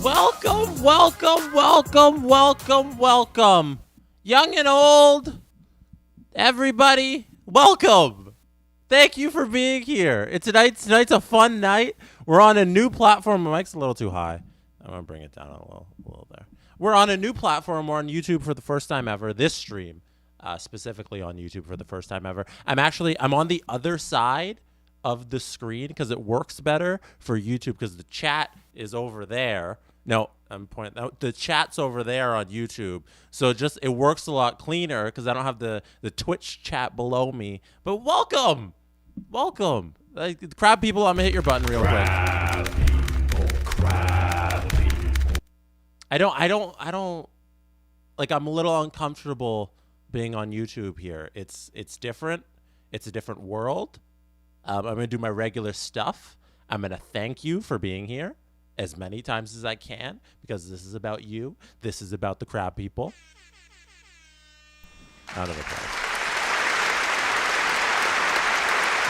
Welcome. Young and old, everybody, welcome. Thank you for being here. Tonight's a fun night. We're on a new platform. My mic's a little too high. I'm going to bring it down a little there. We're on a new platform. We're on YouTube for the first time ever. This stream, specifically on YouTube for the first time ever. I'm on the other side of the screen because it works better for YouTube because the chat is over there. No, I'm pointing out the chat's over there on YouTube. So it works a lot cleaner because I don't have the Twitch chat below me. But welcome. Like, crab people, I'm gonna hit your button real quick. Crab people. I don't like, I'm a little uncomfortable being on YouTube here. It's different. It's a different world. I'm gonna do my regular stuff. I'm gonna thank you for being here as many times as I can, because this is about you. This is about the crab people. Round of applause.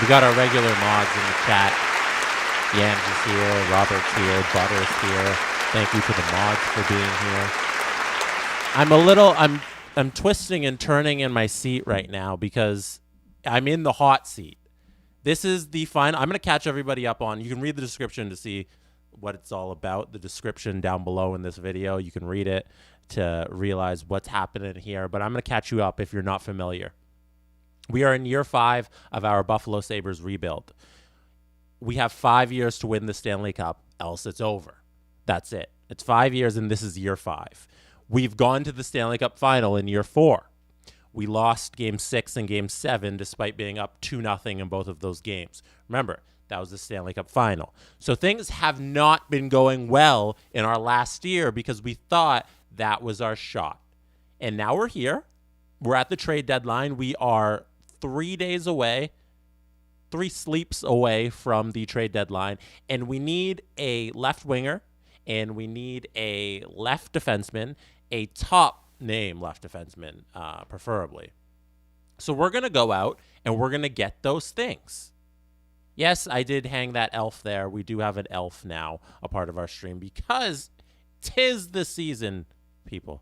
We got our regular mods in the chat. Yams is here, Robert's here, Butter's here. Thank you to the mods for being here. I'm twisting and turning in my seat right now because I'm in the hot seat. This is the final. I'm going to catch everybody up on. You can read the description to see what it's all about. The description down below in this video. You can read it to realize what's happening here. But I'm going to catch you up if you're not familiar. We are in year 5 of our Buffalo Sabres rebuild. We have 5 years to win the Stanley Cup, else it's over. That's it. It's 5 years, and this is year 5. We've gone to the Stanley Cup final in year 4. We lost Game 6 and Game 7 despite being up 2-0 in both of those games. Remember, that was the Stanley Cup final. So things have not been going well in our last year because we thought that was our shot. And now we're here. We're at the trade deadline. We are 3 days away, 3 sleeps away from the trade deadline. And we need a left winger, and we need a left defenseman, a top name left defenseman, preferably. So we're going to go out and we're going to get those things. Yes, I did hang that elf there. We do have an elf now, a part of our stream, because 'tis the season, people.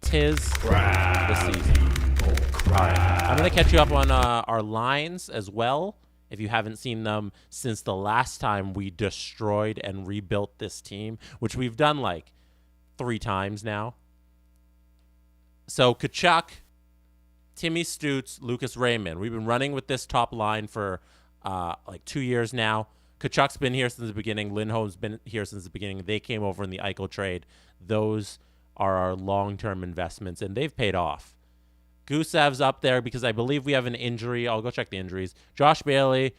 'Tis the season. All right. I'm going to catch you up on our lines as well, if you haven't seen them since the last time we destroyed and rebuilt this team, which we've done like 3 times now. So Tkachuk, Timmy Stutz, Lucas Raymond. We've been running with this top line for like 2 years now. Tkachuk's been here since the beginning. Lindholm's been here since the beginning. They came over in the Eichel trade. Those are our long-term investments, and they've paid off. Gusev's up there because I believe we have an injury. I'll go check the injuries. Josh Bailey,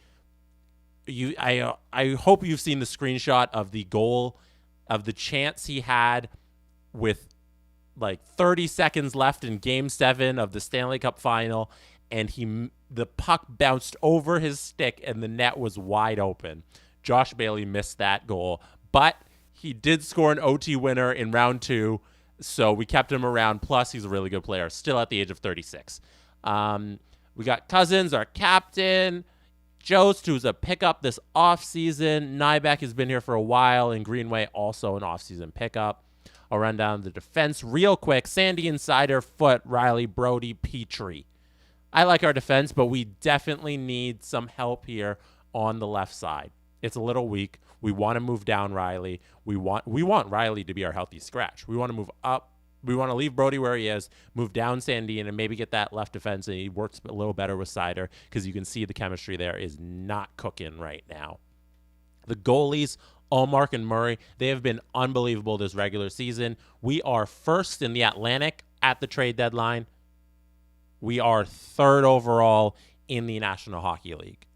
I hope you've seen the screenshot of the goal, of the chance he had with like 30 seconds left in Game 7 of the Stanley Cup final, and the puck bounced over his stick and the net was wide open. Josh Bailey missed that goal, but he did score an OT winner in round 2, so we kept him around. Plus, he's a really good player, still at the age of 36. We got Cousins, our captain. Jost, who's a pickup this offseason. Nybeck has been here for a while, and Greenway also an offseason pickup. I'll run down the defense real quick. Sandy Insider, Foot, Riley, Brody, Petrie. I like our defense, but we definitely need some help here on the left side. It's a little weak. We want to move down Riley. We want Riley to be our healthy scratch. We want to move up. We want to leave Brody where he is, move down Sandy, and maybe get that left defense, and he works a little better with Sider because you can see the chemistry there is not cooking right now. The goalies, Allmark and Murray, they have been unbelievable this regular season. We are first in the Atlantic at the trade deadline. We are 3rd overall in the National Hockey League.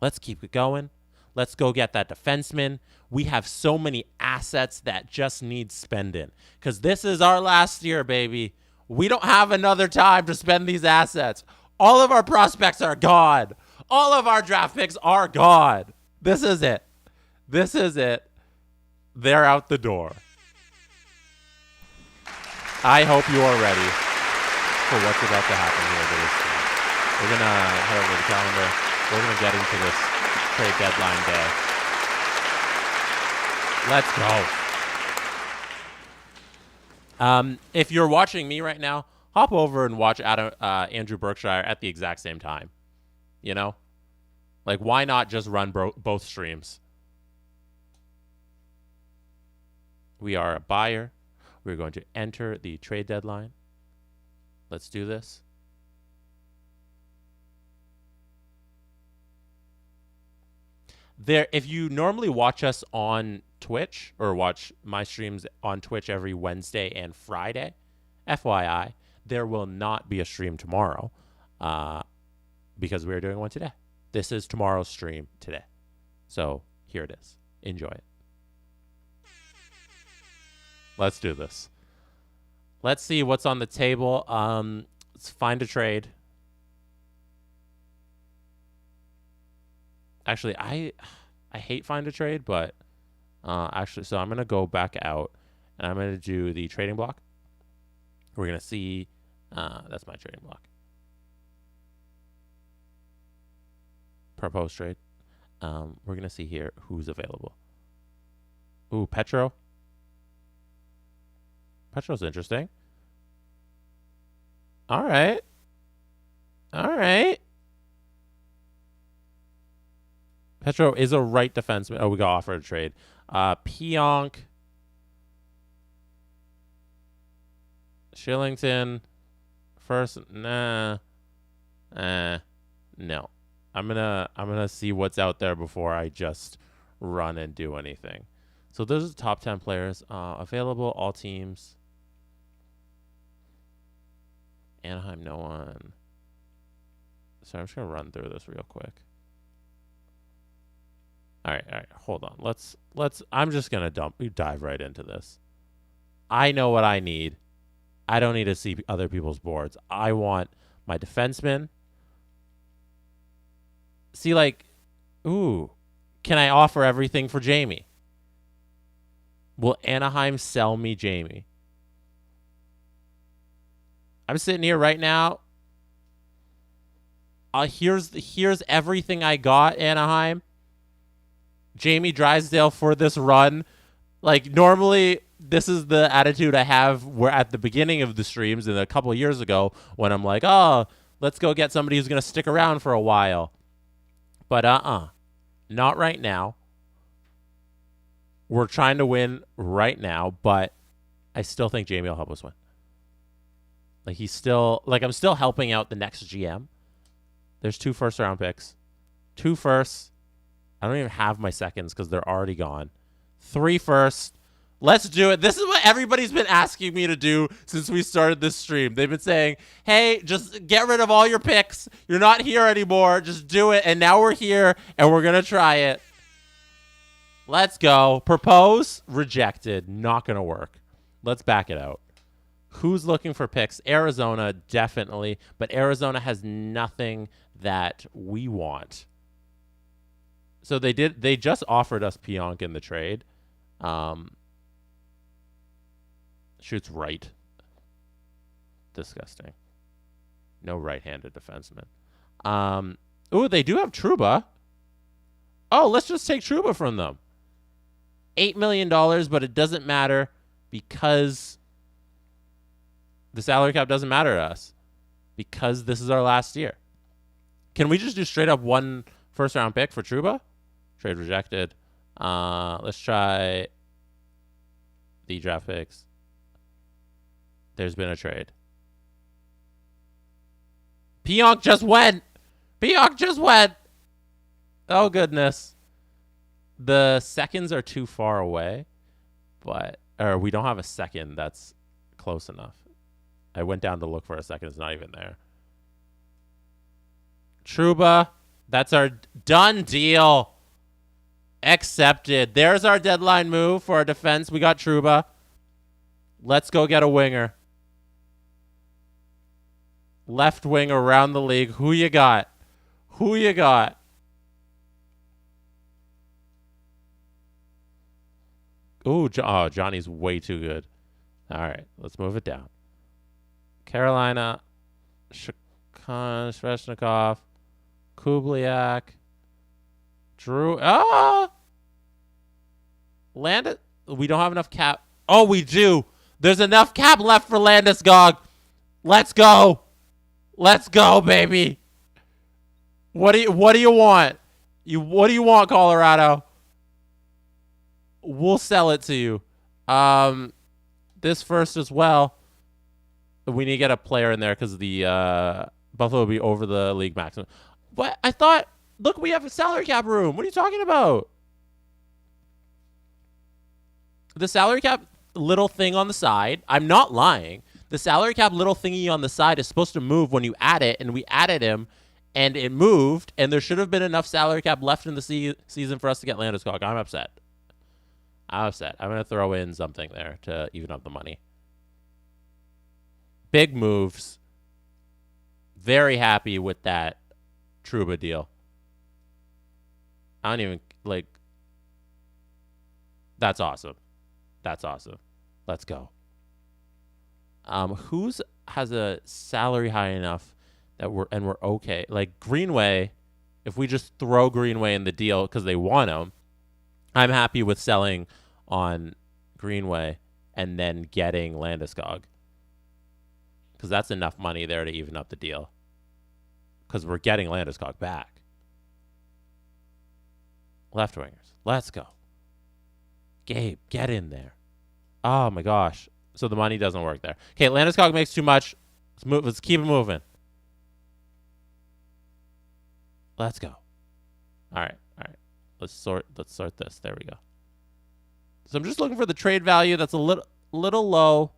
Let's keep it going. Let's go get that defenseman. We have so many assets that just need spending because this is our last year, baby. We don't have another time to spend these assets. All of our prospects are gone. All of our draft picks are gone. This is it. This is it. They're out the door. I hope you are ready for what's about to happen here to this team. We're going to head over the calendar. We're going to get into this trade deadline day. Let's go. If you're watching me right now, hop over and watch Andrew Berkshire at the exact same time. You know? Like, why not just run both streams? We are a buyer. We're going to enter the trade deadline. Let's do this. If you normally watch us on Twitch or watch my streams on Twitch every Wednesday and Friday, FYI, there will not be a stream tomorrow because we're doing one today. This is tomorrow's stream today. So here it is. Enjoy it. Let's do this. Let's see what's on the table. Let's find a trade. Actually, I hate find a trade, but actually, so I'm going to go back out, and I'm going to do the trading block. We're going to see, that's my trading block. Propose trade. We're going to see here who's available. Ooh, Petro. Petro's interesting. All right. Petro is a right defenseman. Oh, we got offered a trade. Pionk. Shillington. First, nah. No. I'm gonna see what's out there before I just run and do anything. So those are the top 10 players available. All teams. Anaheim, no one. So I'm just gonna run through this real quick. All right. Hold on. Let's. I'm just gonna dive right into this. I know what I need. I don't need to see other people's boards. I want my defenseman. See, like, ooh, can I offer everything for Jamie? Will Anaheim sell me Jamie? I'm sitting here right now. Here's everything I got, Anaheim. Jamie Drysdale for this run. Like, normally, this is the attitude I have where at the beginning of the streams and a couple of years ago when I'm like, oh, let's go get somebody who's going to stick around for a while. But not right now. We're trying to win right now, but I still think Jamie will help us win. Like, I'm still helping out the next GM. There's 2 first-round picks. 2 firsts. I don't even have my seconds because they're already gone. 3 firsts. Let's do it. This is what everybody's been asking me to do since we started this stream. They've been saying, hey, just get rid of all your picks. You're not here anymore. Just do it. And now we're here, and we're going to try it. Let's go. Propose. Rejected. Not going to work. Let's back it out. Who's looking for picks? Arizona, definitely. But Arizona has nothing that we want. So they just offered us Pionk in the trade. Shoots right. Disgusting. No right-handed defenseman. Ooh, they do have Trouba. Oh, let's just take Trouba from them. $8 million, but it doesn't matter because the salary cap doesn't matter to us because this is our last year. Can we just do straight up 1 first-round pick for Trouba? Trade rejected. Let's try the draft picks. There's been a trade. Pionk just went. Oh, goodness. The seconds are too far away, or we don't have a second that's close enough. I went down to look for a second. It's not even there. Trouba, that's our done deal. Accepted. There's our deadline move for our defense. We got Trouba. Let's go get a winger. Left wing around the league. Who you got? Ooh, Johnny's way too good. All right, let's move it down. Carolina, Sveshnikov, Kubliak, Drew. We don't have enough cap. Oh, we do. There's enough cap left for Landeskog. Let's go. Let's go, baby. What do you want? What do you want, Colorado? We'll sell it to you. This first as well. We need to get a player in there because the Buffalo will be over the league maximum. What? I thought, look, we have a salary cap room. What are you talking about? The salary cap little thing on the side, I'm not lying. The salary cap little thingy on the side is supposed to move when you add it, and we added him, and it moved, and there should have been enough salary cap left in the season for us to get Landeskog. I'm upset. I'm going to throw in something there to even up the money. Big moves. Very happy with that Trouba deal. I don't even, like, that's awesome. That's awesome. Let's go. Who's has a salary high enough that we're okay? Like Greenway, if we just throw Greenway in the deal because they want him, I'm happy with selling on Greenway and then getting Landeskog because that's enough money there to even up the deal because we're getting Landeskog back. Left wingers, let's go. Gabe, get in there. Oh my gosh. So the money doesn't work there. Okay, Landeskog makes too much. Let's keep it moving. Let's go. All right. Let's sort this. There we go. So I'm just looking for the trade value that's a little low.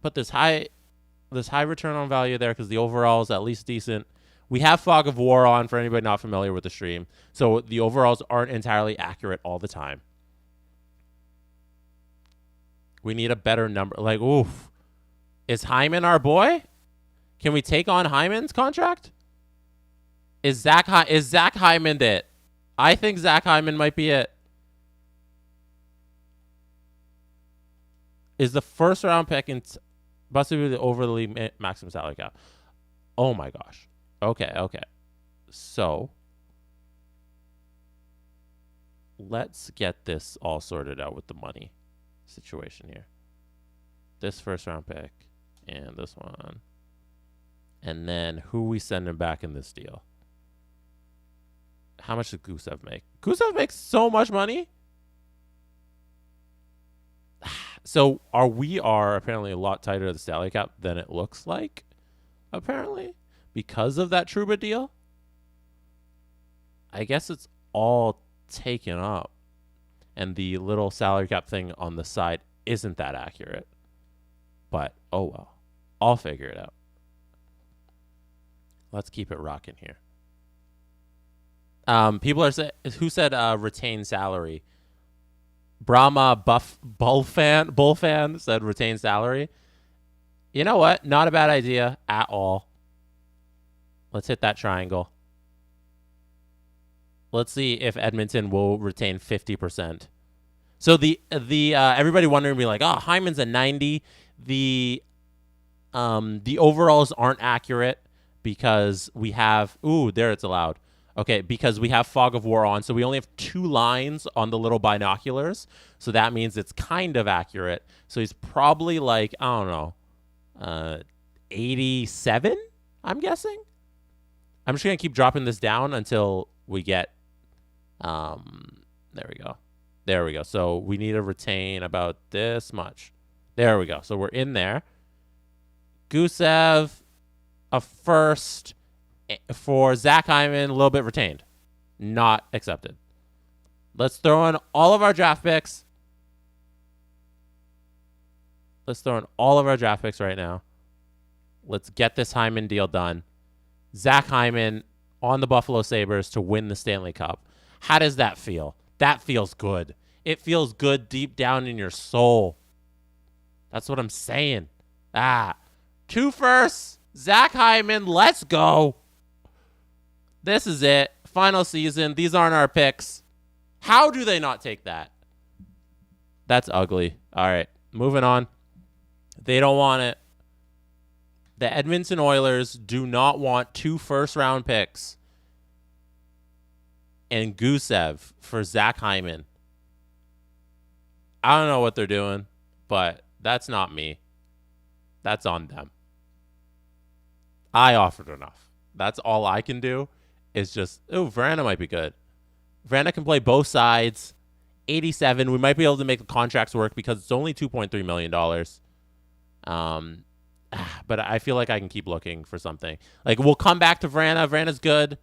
Put this high return on value there because the overall is at least decent. We have Fog of War on for anybody not familiar with the stream. So the overalls aren't entirely accurate all the time. We need a better number. Like, oof. Is Hyman our boy? Can we take on Hyman's contract? Is Zach Hyman it? I think Zach Hyman might be it. Is the first round pick in busted over the league maximum salary cap? Oh my gosh. Okay. So let's get this all sorted out with the money situation here. This first round pick and this one. And then who we sending back in this deal? How much does Gusev make? Gusev makes so much money. So we are apparently a lot tighter to the salary cap than it looks like, apparently, because of that Trouba deal. I guess it's all taken up. And the little salary cap thing on the side isn't that accurate. But, oh well. I'll figure it out. Let's keep it rocking here. People are saying, who said retain salary? Brahma Bull fan said retain salary. You know what? Not a bad idea at all. Let's hit that triangle. Let's see if Edmonton will retain 50%. So the everybody wondering be like, oh, Hyman's a 90. The overalls aren't accurate because we have there it's allowed. Okay, because we have Fog of War on, so we only have 2 lines on the little binoculars. So that means it's kind of accurate. So he's probably like, I don't know, 87, I'm guessing. I'm just going to keep dropping this down until we get, there we go. So we need to retain about this much. There we go. So we're in there. Gusev, a first. For Zach Hyman, a little bit retained. Not accepted. Let's throw in all of our draft picks. Right now. Let's get this Hyman deal done. Zach Hyman on the Buffalo Sabres to win the Stanley Cup. How does that feel? That feels good. It feels good deep down in your soul. That's what I'm saying. 2 firsts. Zach Hyman, let's go. This is it. Final season. These aren't our picks. How do they not take that? That's ugly. All right. Moving on. They don't want it. The Edmonton Oilers do not want 2 first-round picks and Gusev for Zach Hyman. I don't know what they're doing, but that's not me. That's on them. I offered enough. That's all I can do is just, Veranda might be good. Veranda can play both sides. 87. We might be able to make the contracts work because it's only $2.3 million. But I feel like I can keep looking for something. Like, we'll come back to Veranda. Veranda's good.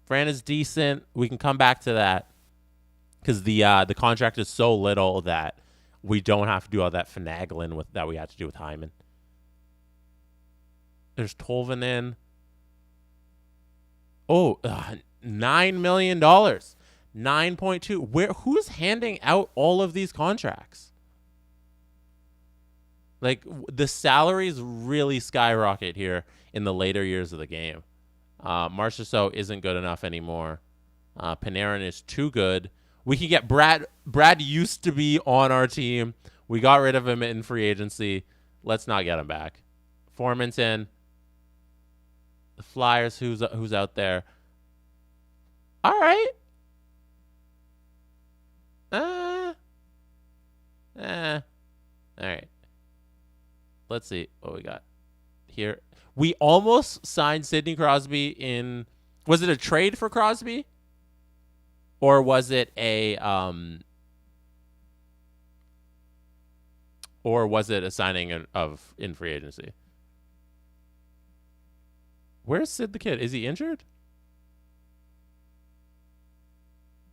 Veranda's decent. We can come back to that because the contract is so little that we don't have to do all that finagling that we had to do with Hyman. There's Tolvanen. Oh, $9 million. 9.2. Who's handing out all of these contracts? Like, the salaries really skyrocket here in the later years of the game. Marchessault isn't good enough anymore. Panarin is too good. We can get Brad. Brad used to be on our team. We got rid of him in free agency. Let's not get him back. Formanton. The Flyers, who's out there? All right. All right. Let's see what we got here. We almost signed Sidney Crosby in. Was it a trade for Crosby? Or was it a signing in free agency? Where's Sid the Kid? Is he injured?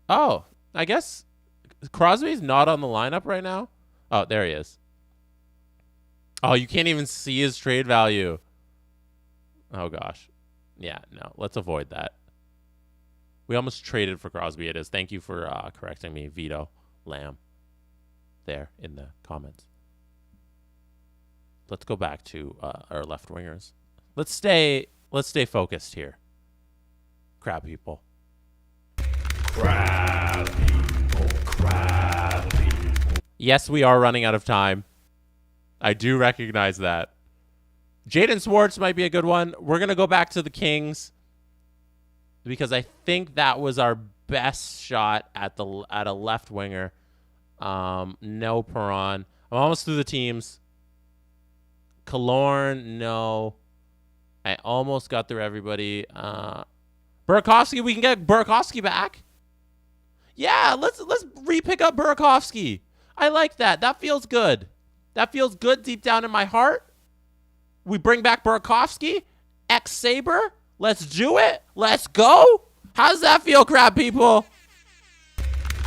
Oh, I guess Crosby's not on the lineup right now. Oh, there he is. Oh, you can't even see his trade value. Oh, gosh. Yeah, no, let's avoid that. We almost traded for Crosby. It is. Thank you for correcting me, Vito Lamb, there in the comments. Let's go back to our left wingers. Let's stay focused here. Crab people. Crab people. Yes, we are running out of time. I do recognize that. Jaden Swartz might be a good one. We're going to go back to the Kings because I think that was our best shot at a left winger. No Perron. I'm almost through the teams. Killorn, no. I almost got through everybody. Burakovsky, we can get Burakovsky back. Yeah, let's re-pick up Burakovsky. I like that. That feels good. That feels good deep down in my heart. We bring back Burakovsky, ex-Sabre. Let's do it. Let's go. How does that feel, crab people?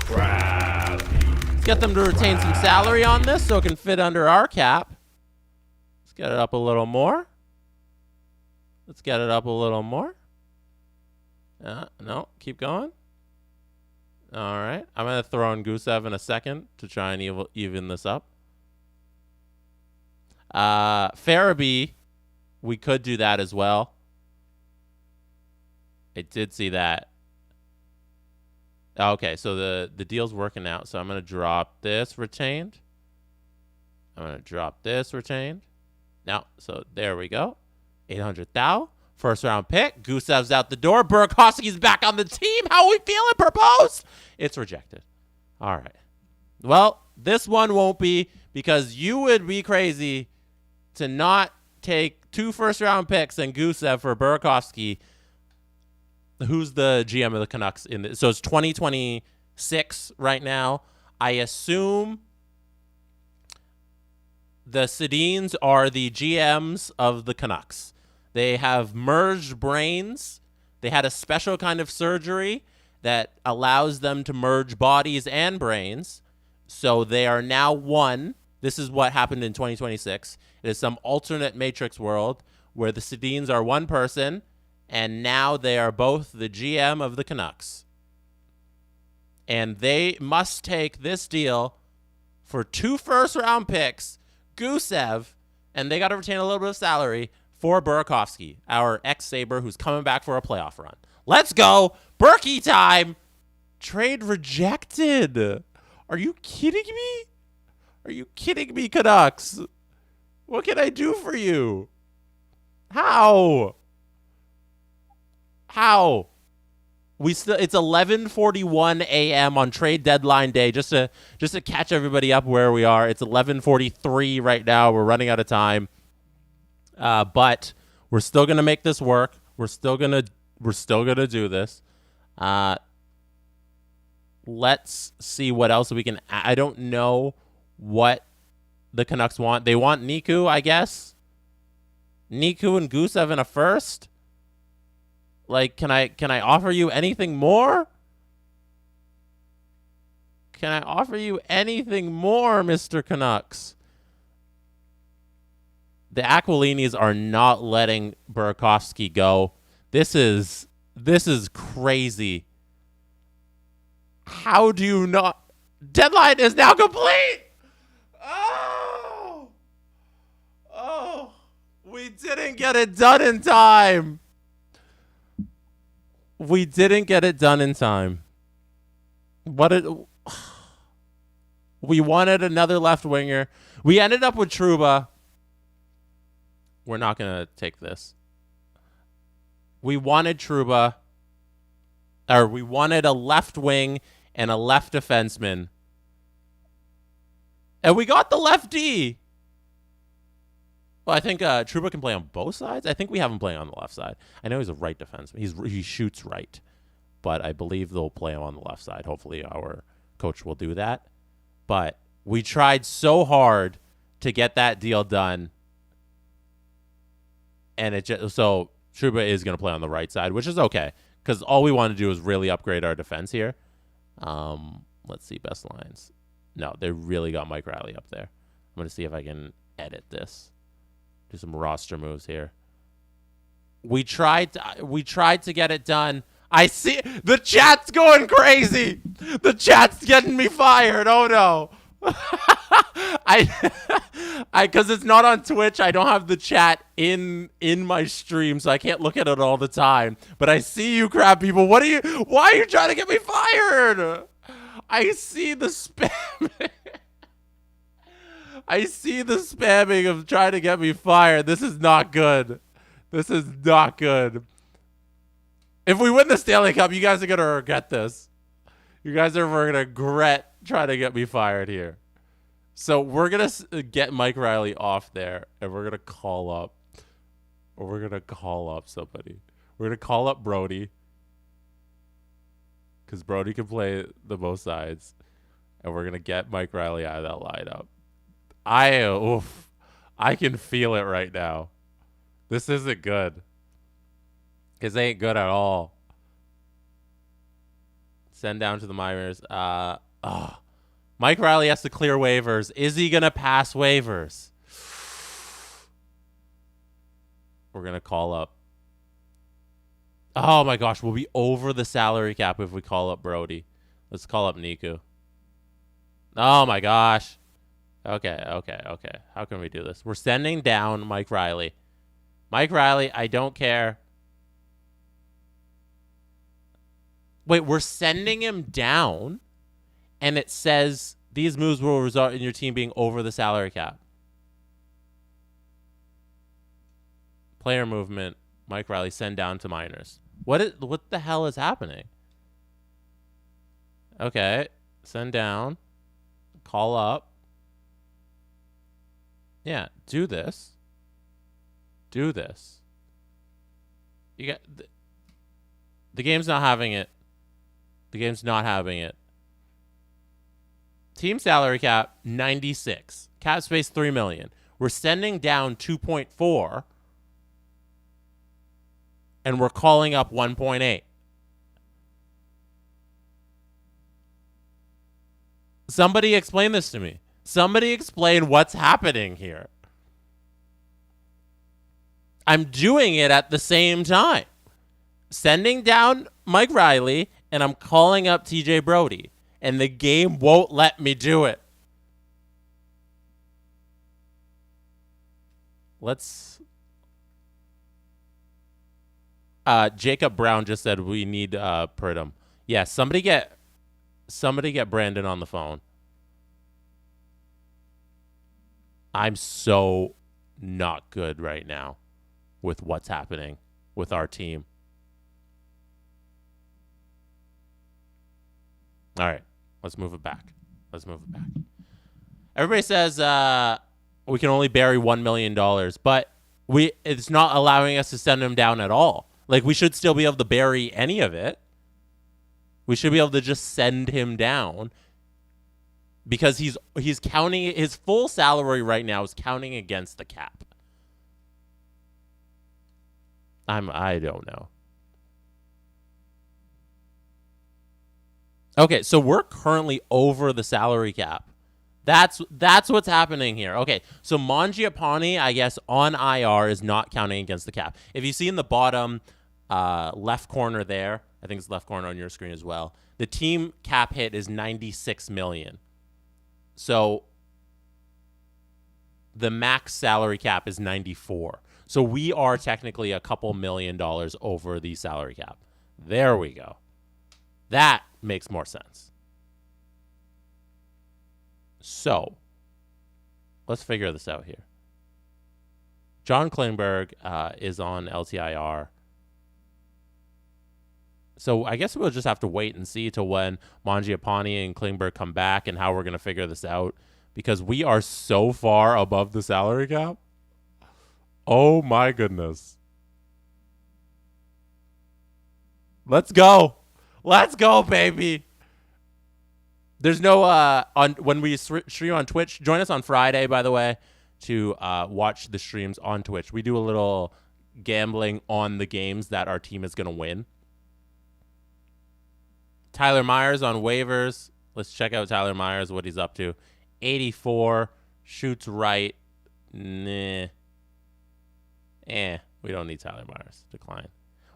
Crab. Let's get them to retain some salary on this so it can fit under our cap. Let's get it up a little more. Let's get it up a little more. No, keep going. All right. I'm going to throw in Gusev in a second to try and even this up. Farabee, we could do that as well. I did see that. Okay, so the deal's working out. So I'm going to drop this retained. I'm going to drop this retained. Now, so there we go. 800,000. First round pick. Gusev's out the door. Burakovsky's back on the team. How are we feeling? Proposed? It's rejected. All right. Well, this one won't be because you would be crazy to not take 2 first round picks and Gusev for Burakovsky. Who's the GM of the Canucks in this? So it's 2026 right now. I assume the Sedins are the GMs of the Canucks. They have merged brains. They had a special kind of surgery that allows them to merge bodies and brains. So they are now one. This is what happened in 2026. It is some alternate matrix world where the Sedins are one person, and now they are both the GM of the Canucks. And they must take this deal for 2 first-round picks, Gusev, and they got to retain a little bit of salary for Burakovsky, our ex-Sabre who's coming back for a playoff run. Let's go. Berkey time. Trade rejected. Are you kidding me? Are you kidding me, Canucks? What can I do for you? How? It's 11:41 a.m. on trade deadline day. Just to catch everybody up where we are. It's 11:43 right now. We're running out of time. But we're still gonna make this work. We're still gonna do this. Let's see what else we can. I don't know what the Canucks want. They want Niku, I guess. Niku and Gusev in a first. Like, can I offer you anything more? Can I offer you anything more, Mr. Canucks? The Aquilinis are not letting Burakovsky go. This is crazy. How do you not? Deadline is now complete. Oh, we didn't get it done in time. We wanted another left winger. We ended up with Trouba. We're not going to take this. We wanted Trouba. Or we wanted a left wing and a left defenseman. And we got the lefty. Well, I think Trouba can play on both sides. I think we have him playing on the left side. I know he's a right defenseman. He shoots right. But I believe they'll play him on the left side. Hopefully our coach will do that. But we tried so hard to get that deal done. And so Trouba is going to play on the right side, which is okay. Because all we want to do is really upgrade our defense here. Let's see, best lines. No, they really got Mike Riley up there. I'm going to see if I can edit this. Do some roster moves here. We tried to get it done. I see the chat's going crazy. The chat's getting me fired. Oh no. Because it's not on Twitch, I don't have the chat in my stream, so I can't look at it all the time. But I see you crap people. Why are you trying to get me fired? I see the spamming. I see the spamming of trying to get me fired. This is not good. This is not good. If we win the Stanley Cup, you guys are going to regret this. You guys are going to regret trying to get me fired here. So we're going to get Mike Riley off there, and we're going to call up. Or we're going to call up somebody. We're going to call up Brody. Because Brody can play the both sides. And we're going to get Mike Riley out of that lineup. I can feel it right now. This isn't good. This ain't good at all. Send down to the minors. Mike Riley has to clear waivers. Is he going to pass waivers? We're going to call up. Oh, my gosh. We'll be over the salary cap if we call up Brody. Let's call up Niku. Oh, my gosh. Okay. How can we do this? We're sending down Mike Riley. Mike Riley, I don't care. Wait, we're sending him down, and it says these moves will result in your team being over the salary cap. Player movement, Mike Riley, send down to minors. What the hell is happening? Okay, send down, call up. Yeah, do this. Do this. You got the game's not having it. The game's not having it. Team salary cap 96. Cap space 3 million. We're sending down 2.4 and we're calling up 1.8. Somebody explain this to me. Somebody explain what's happening here. I'm doing it at the same time. Sending down Mike Riley, and I'm calling up TJ Brody. And the game won't let me do it. Let's... Jacob Brown just said we need Pridham. Yeah, somebody get Brandon on the phone. I'm so not good right now with what's happening with our team. All right. Let's move it back. Everybody says we can only bury $1 million, but it's not allowing us to send him down at all. Like, we should still be able to bury any of it. We should be able to just send him down because he's counting his full salary right now is counting against the cap. I don't know. Okay, so we're currently over the salary cap. That's what's happening here. Okay, so Mangiapane, I guess, on IR is not counting against the cap. If you see in the bottom left corner there, I think it's left corner on your screen as well, the team cap hit is $96 million. So the max salary cap is 94. So we are technically a couple $1 million over the salary cap. There we go. That makes more sense. So let's figure this out here. John Klingberg is on LTIR. So I guess we'll just have to wait and see till when Mangiapane and Klingberg come back and how we're going to figure this out, because we are so far above the salary cap. Oh my goodness. Let's go. Let's go, baby. There's no when we stream on Twitch. Join us on Friday, by the way, to watch the streams on Twitch. We do a little gambling on the games that our team is going to win. Tyler Myers on waivers. Let's check out Tyler Myers, what he's up to. 84, shoots right. Nah. We don't need Tyler Myers. Decline.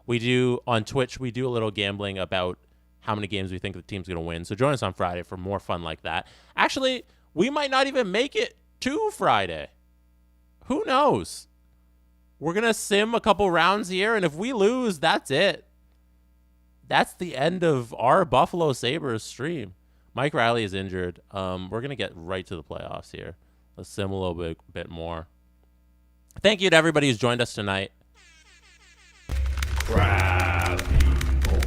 We do, on Twitch, we do a little gambling about how many games we think the team's going to win. So join us on Friday for more fun like that. Actually, we might not even make it to Friday. Who knows? We're going to sim a couple rounds here, and if we lose, that's it. That's the end of our Buffalo Sabres stream. Mike Riley is injured. We're going to get right to the playoffs here. Let's sim a little bit more. Thank you to everybody who's joined us tonight. Crab people.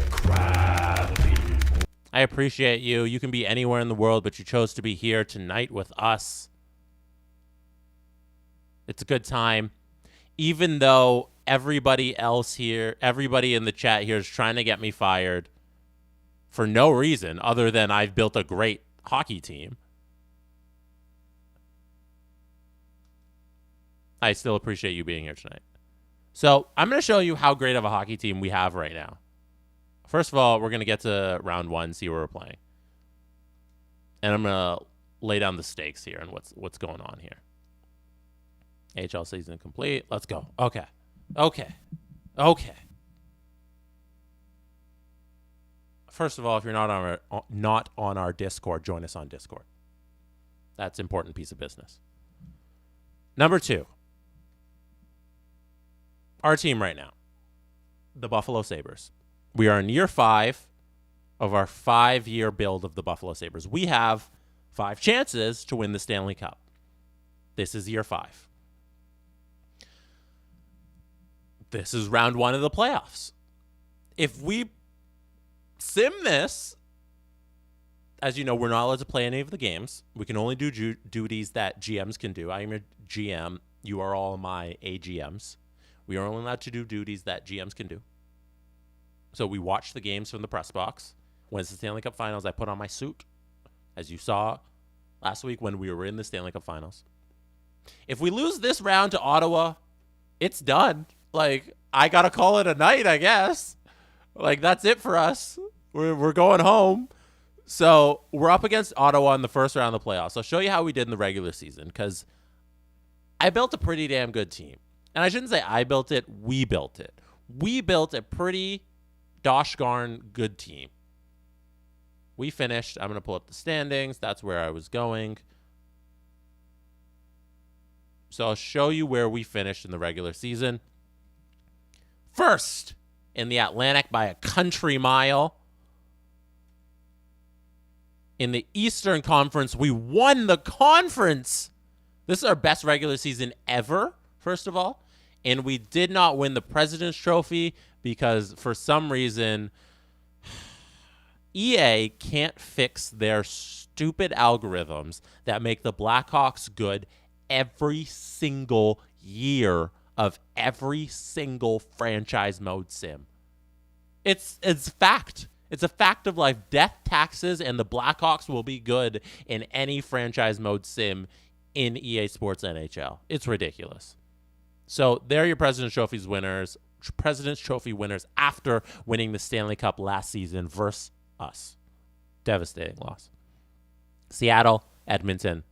I appreciate you. You can be anywhere in the world, but you chose to be here tonight with us. It's a good time. Even though everybody else here, everybody in the chat here is trying to get me fired for no reason other than I've built a great hockey team, I still appreciate you being here tonight. So I'm going to show you how great of a hockey team we have right now. First of all, we're going to get to round one, see where we're playing. And I'm going to lay down the stakes here and what's going on here. AHL season complete. Let's go. Okay. First of all, if you're not on our Discord, join us on Discord. That's an important piece of business. Number 2. Our team right now, the Buffalo Sabres. We are in year 5 of our 5-year build of the Buffalo Sabres. We have 5 chances to win the Stanley Cup. This is year 5. This is round 1 of the playoffs. If we sim this, as you know, we're not allowed to play any of the games. We can only do duties that GMs can do. I am a GM. You are all my A GMs. We are only allowed to do duties that GMs can do. So we watch the games from the press box. When it's the Stanley Cup Finals, I put on my suit, as you saw last week when we were in the Stanley Cup Finals. If we lose this round to Ottawa, it's done. Like, I got to call it a night, I guess. Like, that's it for us. We're going home. So we're up against Ottawa in the first round of the playoffs. I'll show you how we did in the regular season, because I built a pretty damn good team. And I shouldn't say I built it. We built it. We built a pretty doshgarn good team. We finished. I'm going to pull up the standings. That's where I was going. So I'll show you where we finished in the regular season. First in the Atlantic by a country mile. In the Eastern Conference, we won the conference. This is our best regular season ever, first of all. And we did not win the President's Trophy because for some reason EA can't fix their stupid algorithms that make the Blackhawks good every single year of every single franchise mode sim. It's fact. It's a fact of life. Death, taxes, and the Blackhawks will be good in any franchise mode sim in EA Sports NHL. It's ridiculous. So they're your President's Trophy winners after winning the Stanley Cup last season versus us. Devastating loss. Seattle, Edmonton,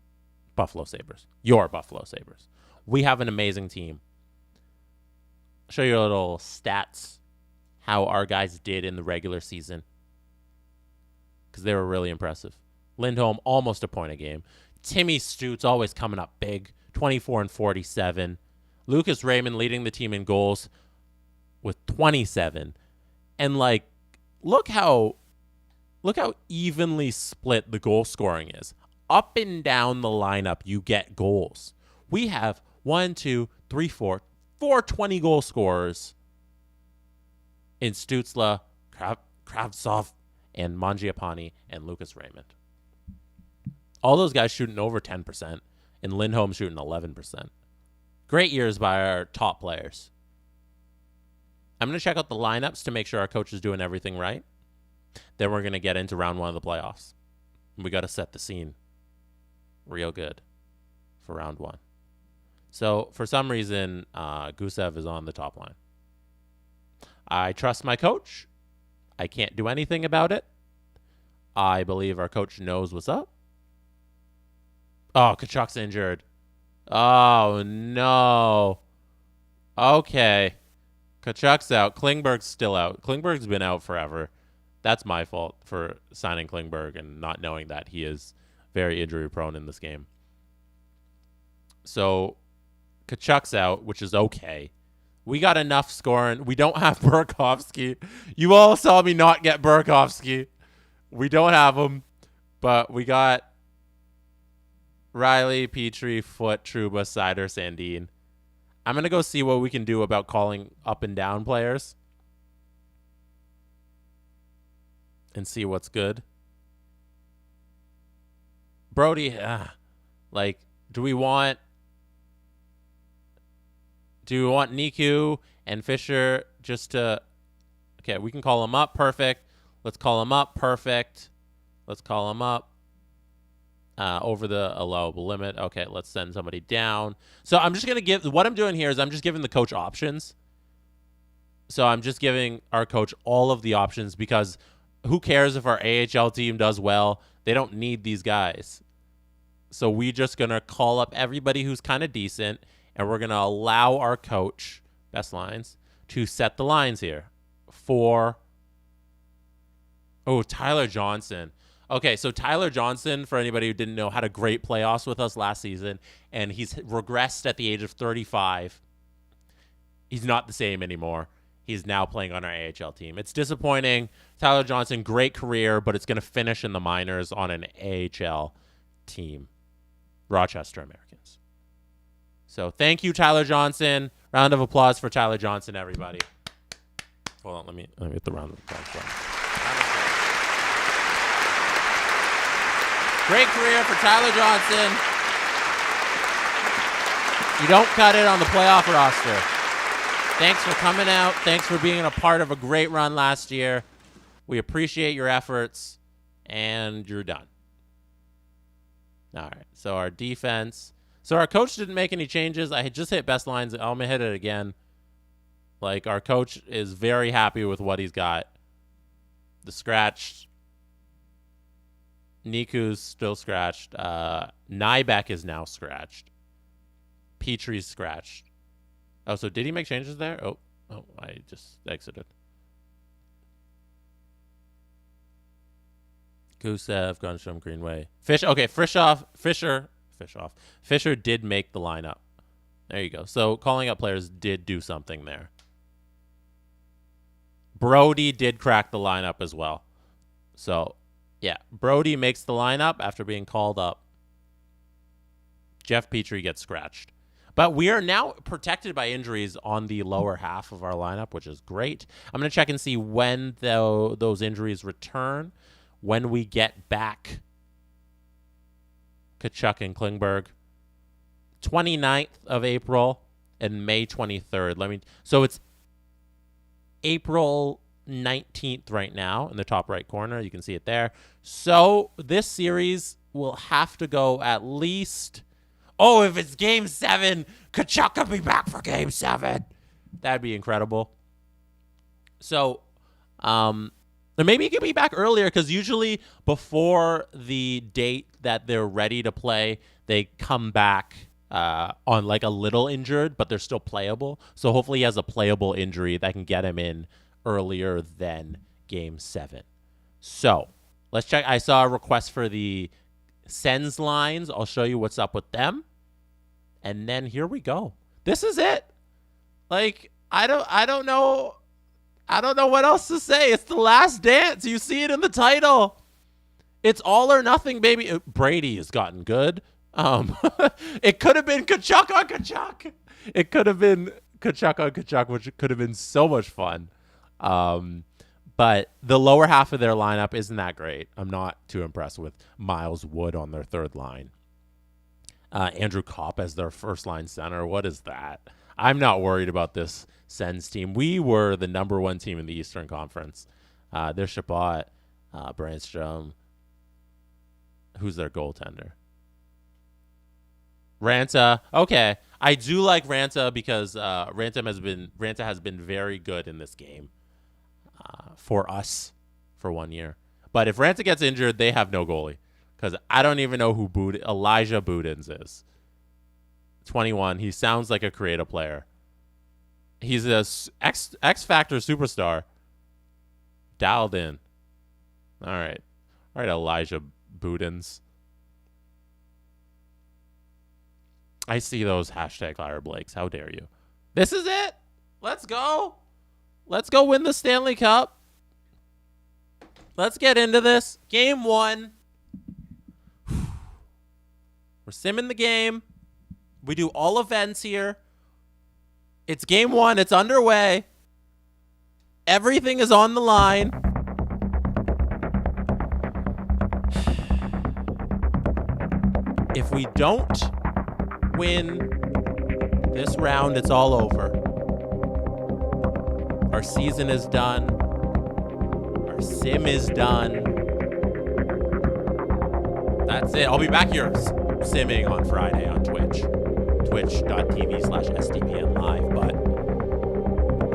Buffalo Sabres. Your Buffalo Sabres. We have an amazing team. I'll show you a little stats, how our guys did in the regular season, because they were really impressive. Lindholm, almost a point a game. Timmy Stutz, always coming up big, 24 and 47. Lucas Raymond leading the team in goals with 27. And, like, look how evenly split the goal scoring is. Up and down the lineup, you get goals. We have 4 20-goal scorers in Stützle, Kravtsov, and Mangiapane, and Lucas Raymond. All those guys shooting over 10%, and Lindholm shooting 11%. Great years by our top players. I'm going to check out the lineups to make sure our coach is doing everything right. Then we're going to get into round 1 of the playoffs. We got to set the scene real good for round 1. So, for some reason, Gusev is on the top line. I trust my coach. I can't do anything about it. I believe our coach knows what's up. Oh, Kachuk's injured. Oh, no. Okay. Kachuk's out. Klingberg's still out. Klingberg's been out forever. That's my fault for signing Klingberg and not knowing that he is very injury prone in this game. So, Kachuk's out, which is okay. We got enough scoring. We don't have Burakovsky. You all saw me not get Burakovsky. We don't have him, but we got Riley, Petrie, Foote, Trouba, Seider, Sandin. I'm going to go see what we can do about calling up and down players and see what's good. Brody, like, do we want Niku and Fisher just to... Okay, we can call them up. Perfect. Let's call them up. Perfect. Let's call them up. Over the allowable limit. Okay, let's send somebody down. So I'm just going to give... What I'm doing here is I'm just giving the coach options. So I'm just giving our coach all of the options because who cares if our AHL team does well? They don't need these guys. So we're just going to call up everybody who's kind of decent, and we're going to allow our coach, best lines, to set the lines here for... Oh, Tyler Johnson. Okay, so Tyler Johnson, for anybody who didn't know, had a great playoffs with us last season, and he's regressed at the age of 35. He's not the same anymore. He's now playing on our AHL team. It's disappointing. Tyler Johnson, great career, but it's going to finish in the minors on an AHL team. Rochester Americans. So thank you, Tyler Johnson. Round of applause for Tyler Johnson, everybody. Hold on, let me get the round of applause. Great career for Tyler Johnson. You don't cut it on the playoff roster. Thanks for coming out. Thanks for being a part of a great run last year. We appreciate your efforts, and you're done. All right, so our defense. So our coach didn't make any changes. I had just hit best lines. I'm going to hit it again. Like, our coach is very happy with what he's got. The scratched. Niku's still scratched. Nybeck is now scratched. Petrie's scratched. Oh, so did he make changes there? Oh, I just exited. Gusev, Gunstrom, Greenway. Fisher did make the lineup. There you go. So calling up players did do something there. Brody did crack the lineup as well. So, yeah. Brody makes the lineup after being called up. Jeff Petrie gets scratched. But we are now protected by injuries on the lower half of our lineup, which is great. I'm going to check and see when those injuries return. When we get back Tkachuk and Klingberg, 29th of April and May 23rd. So it's April 19th right now in the top right corner. You can see it there. So this series will have to go at least... Oh, if it's Game 7, Tkachuk could be back for Game 7. That'd be incredible. So, or maybe he could be back earlier, because usually before the date that they're ready to play, they come back on like a little injured, but they're still playable. So hopefully he has a playable injury that can get him in earlier than Game 7. So let's check. I saw a request for the Sens lines. I'll show you what's up with them. And then here we go. This is it. Like, I don't know what else to say. It's the last dance. You see it in the title. It's all or nothing, baby. Brady has gotten good. It could have been Tkachuk on Tkachuk. It could have been Tkachuk on Tkachuk, which could have been so much fun. But the lower half of their lineup isn't that great. I'm not too impressed with Miles Wood on their third line. Andrew Kopp as their first line center. What is that? I'm not worried about this Sens team. We were the number 1 team in the Eastern Conference. There's Chabot, Brandstrom. Who's their goaltender? Ranta. Okay. I do like Ranta because Ranta has been very good in this game for us for 1 year. But if Ranta gets injured, they have no goalie, because I don't even know who Elijah Budins is. 21. He sounds like a creative player. He's a X Factor superstar. Dialed in. All right, Elijah Budins. I see those hashtag Hire Blakes. How dare you? This is it. Let's go. Let's go win the Stanley Cup. Let's get into this. Game 1. We're simming the game. We do all events here. It's Game 1. It's underway. Everything is on the line. If we don't win this round, it's all over. Our season is done. Our sim is done. That's it. I'll be back here simming on Friday on Twitch. Twitch.tv/SDPN live. But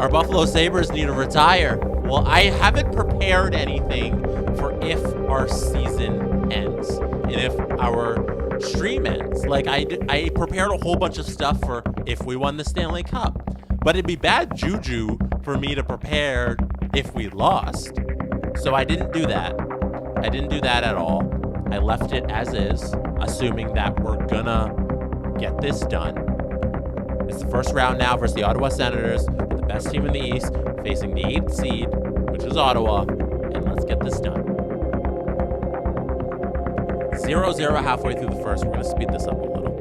our Buffalo Sabres need to retire. Well, I haven't prepared anything for if our season ends and if our stream ends. Like, I prepared a whole bunch of stuff for if we won the Stanley Cup. But it'd be bad juju for me to prepare if we lost. So I didn't do that. I didn't do that at all. I left it as is, assuming that we're gonna get this done. It's the first round now versus the Ottawa Senators, the best team in the East, facing the 8th seed, which is Ottawa, and let's get this done. 0-0 halfway through the first. We're gonna speed this up a little.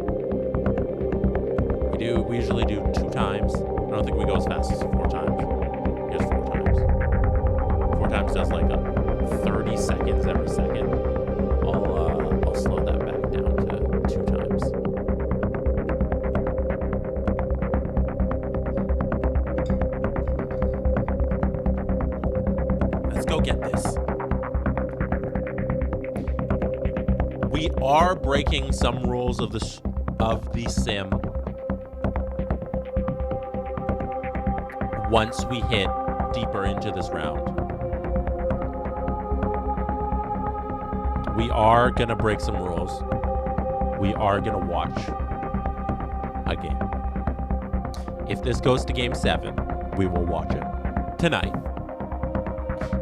We usually do 2 times. I don't think we go as fast as 4 times. Here's 4 times. 4 times does like a 30 seconds every second. I'll slow that back down to 2 times. Let's go get this. We are breaking some rules of the sim once we hit deeper into this round. We are going to break some rules. We are going to watch a game. If this goes to Game 7, we will watch it tonight.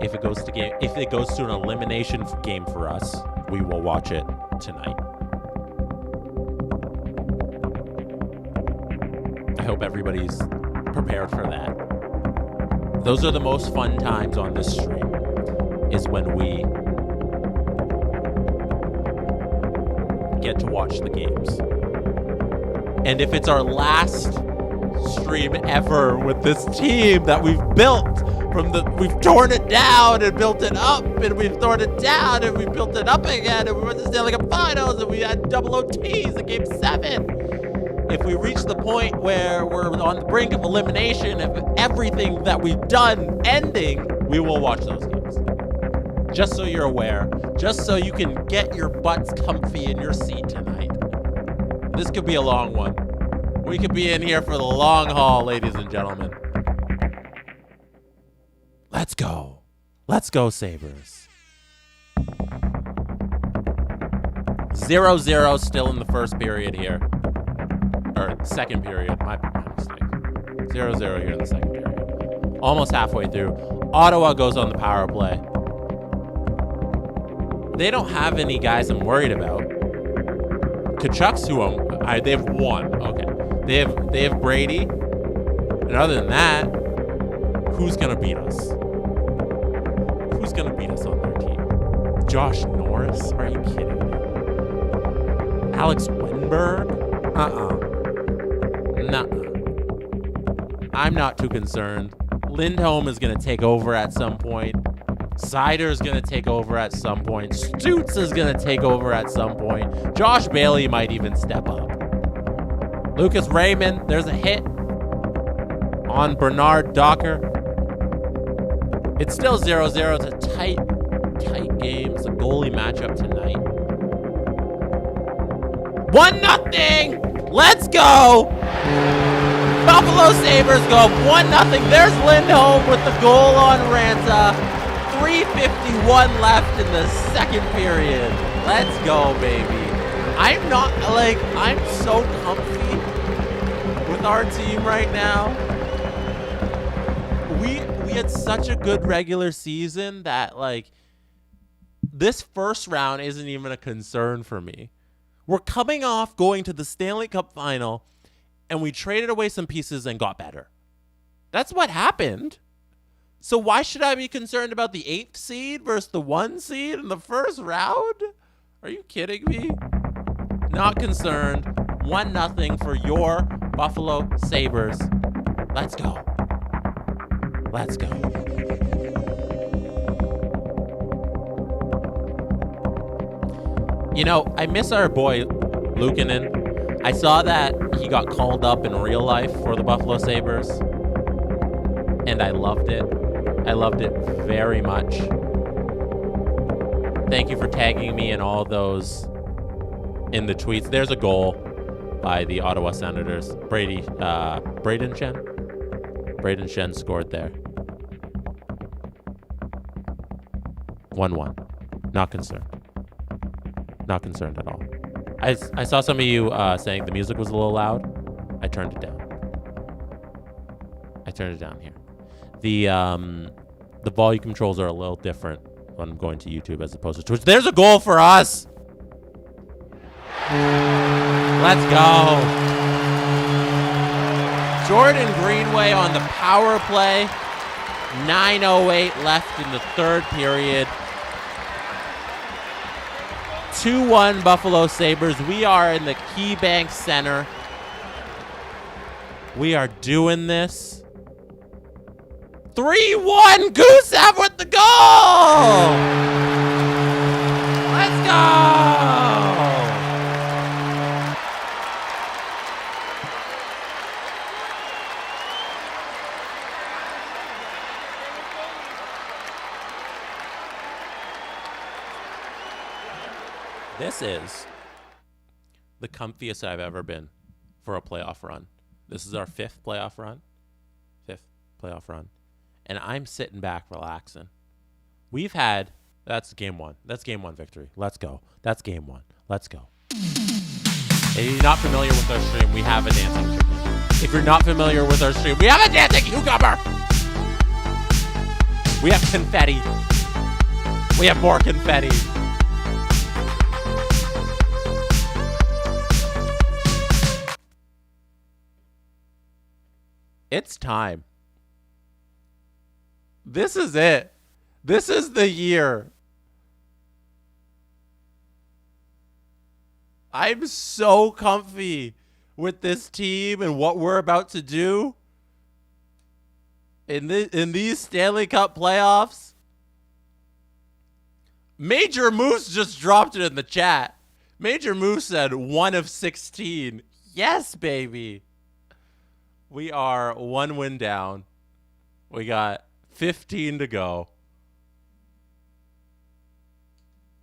If it goes to an elimination game for us, we will watch it tonight. I hope everybody's prepared for that. Those are the most fun times on this stream, is when we get to watch the games. And if it's our last stream ever with this team that we've built we've torn it down and built it up, and we've torn it down and we built it up again, and we went to the Stanley Cup Finals, and we had double OTs in Game 7. If we reach the point where we're on the brink of elimination, of everything that we've done ending, we will watch those games. Just so you're aware, just so you can get your butts comfy in your seat tonight. This could be a long one. We could be in here for the long haul, ladies and gentlemen. Let's go. Let's go, Sabres. 0-0 still in the first period here. Or second period. My mistake. 0-0 here in the second period. Almost halfway through. Ottawa goes on the power play. They don't have any guys I'm worried about. Kachuk's who they have one. Okay. They have Brady. And other than that, who's going to beat us? Who's going to beat us on their team? Josh Norris? Are you kidding me? Alex Wenberg? Nuh-uh. I'm not too concerned. Lindholm is going to take over at some point. Seider is going to take over at some point. Stutz is going to take over at some point. Josh Bailey might even step up. Lucas Raymond, there's a hit on Bernard Docker. It's still 0-0. It's a tight game. It's a goalie matchup tonight. 1-0. Let's go. Buffalo Sabres go up 1-0. There's Lindholm with the goal on Ranta. 3:51 left in the second period. Let's go, baby. I'm so comfy with our team right now. We had such a good regular season that, this first round isn't even a concern for me. We're coming off going to the Stanley Cup final, and we traded away some pieces and got better. That's what happened. So why should I be concerned about the 8th seed versus the 1 seed in the first round? Are you kidding me? Not concerned. 1-0 for your Buffalo Sabres. Let's go. Let's go. I miss our boy Luukkonen. I saw that he got called up in real life for the Buffalo Sabres, and I loved it. I loved it very much. Thank you for tagging me in all those in the tweets. There's a goal by the Ottawa Senators. Braden Shen? Braden Shen scored there. 1-1. Not concerned. Not concerned at all. I saw some of you saying the music was a little loud. I turned it down. Here. The volume controls are a little different when I'm going to YouTube as opposed to Twitch. There's a goal for us. Let's go. Jordan Greenway on the power play. 9:08 left in the third period. 2-1 Buffalo Sabres. We are in the KeyBank Center. We are doing this. 3-1 Gusev with the goal! Let's go! This is the comfiest I've ever been for a playoff run. This is our fifth playoff run. And I'm sitting back relaxing. That's game one. That's game one victory. Let's go. That's game one. Let's go. If you're not familiar with our stream, we have a dancing chicken. If you're not familiar with our stream, we have a dancing cucumber. We have confetti. We have more confetti. It's time. This is it. This is the year. I'm so comfy with this team and what we're about to do in these Stanley Cup playoffs. Major Moose just dropped it in the chat. Major Moose said 1 of 16. Yes, baby. We are 1 win down. We got 15 to go.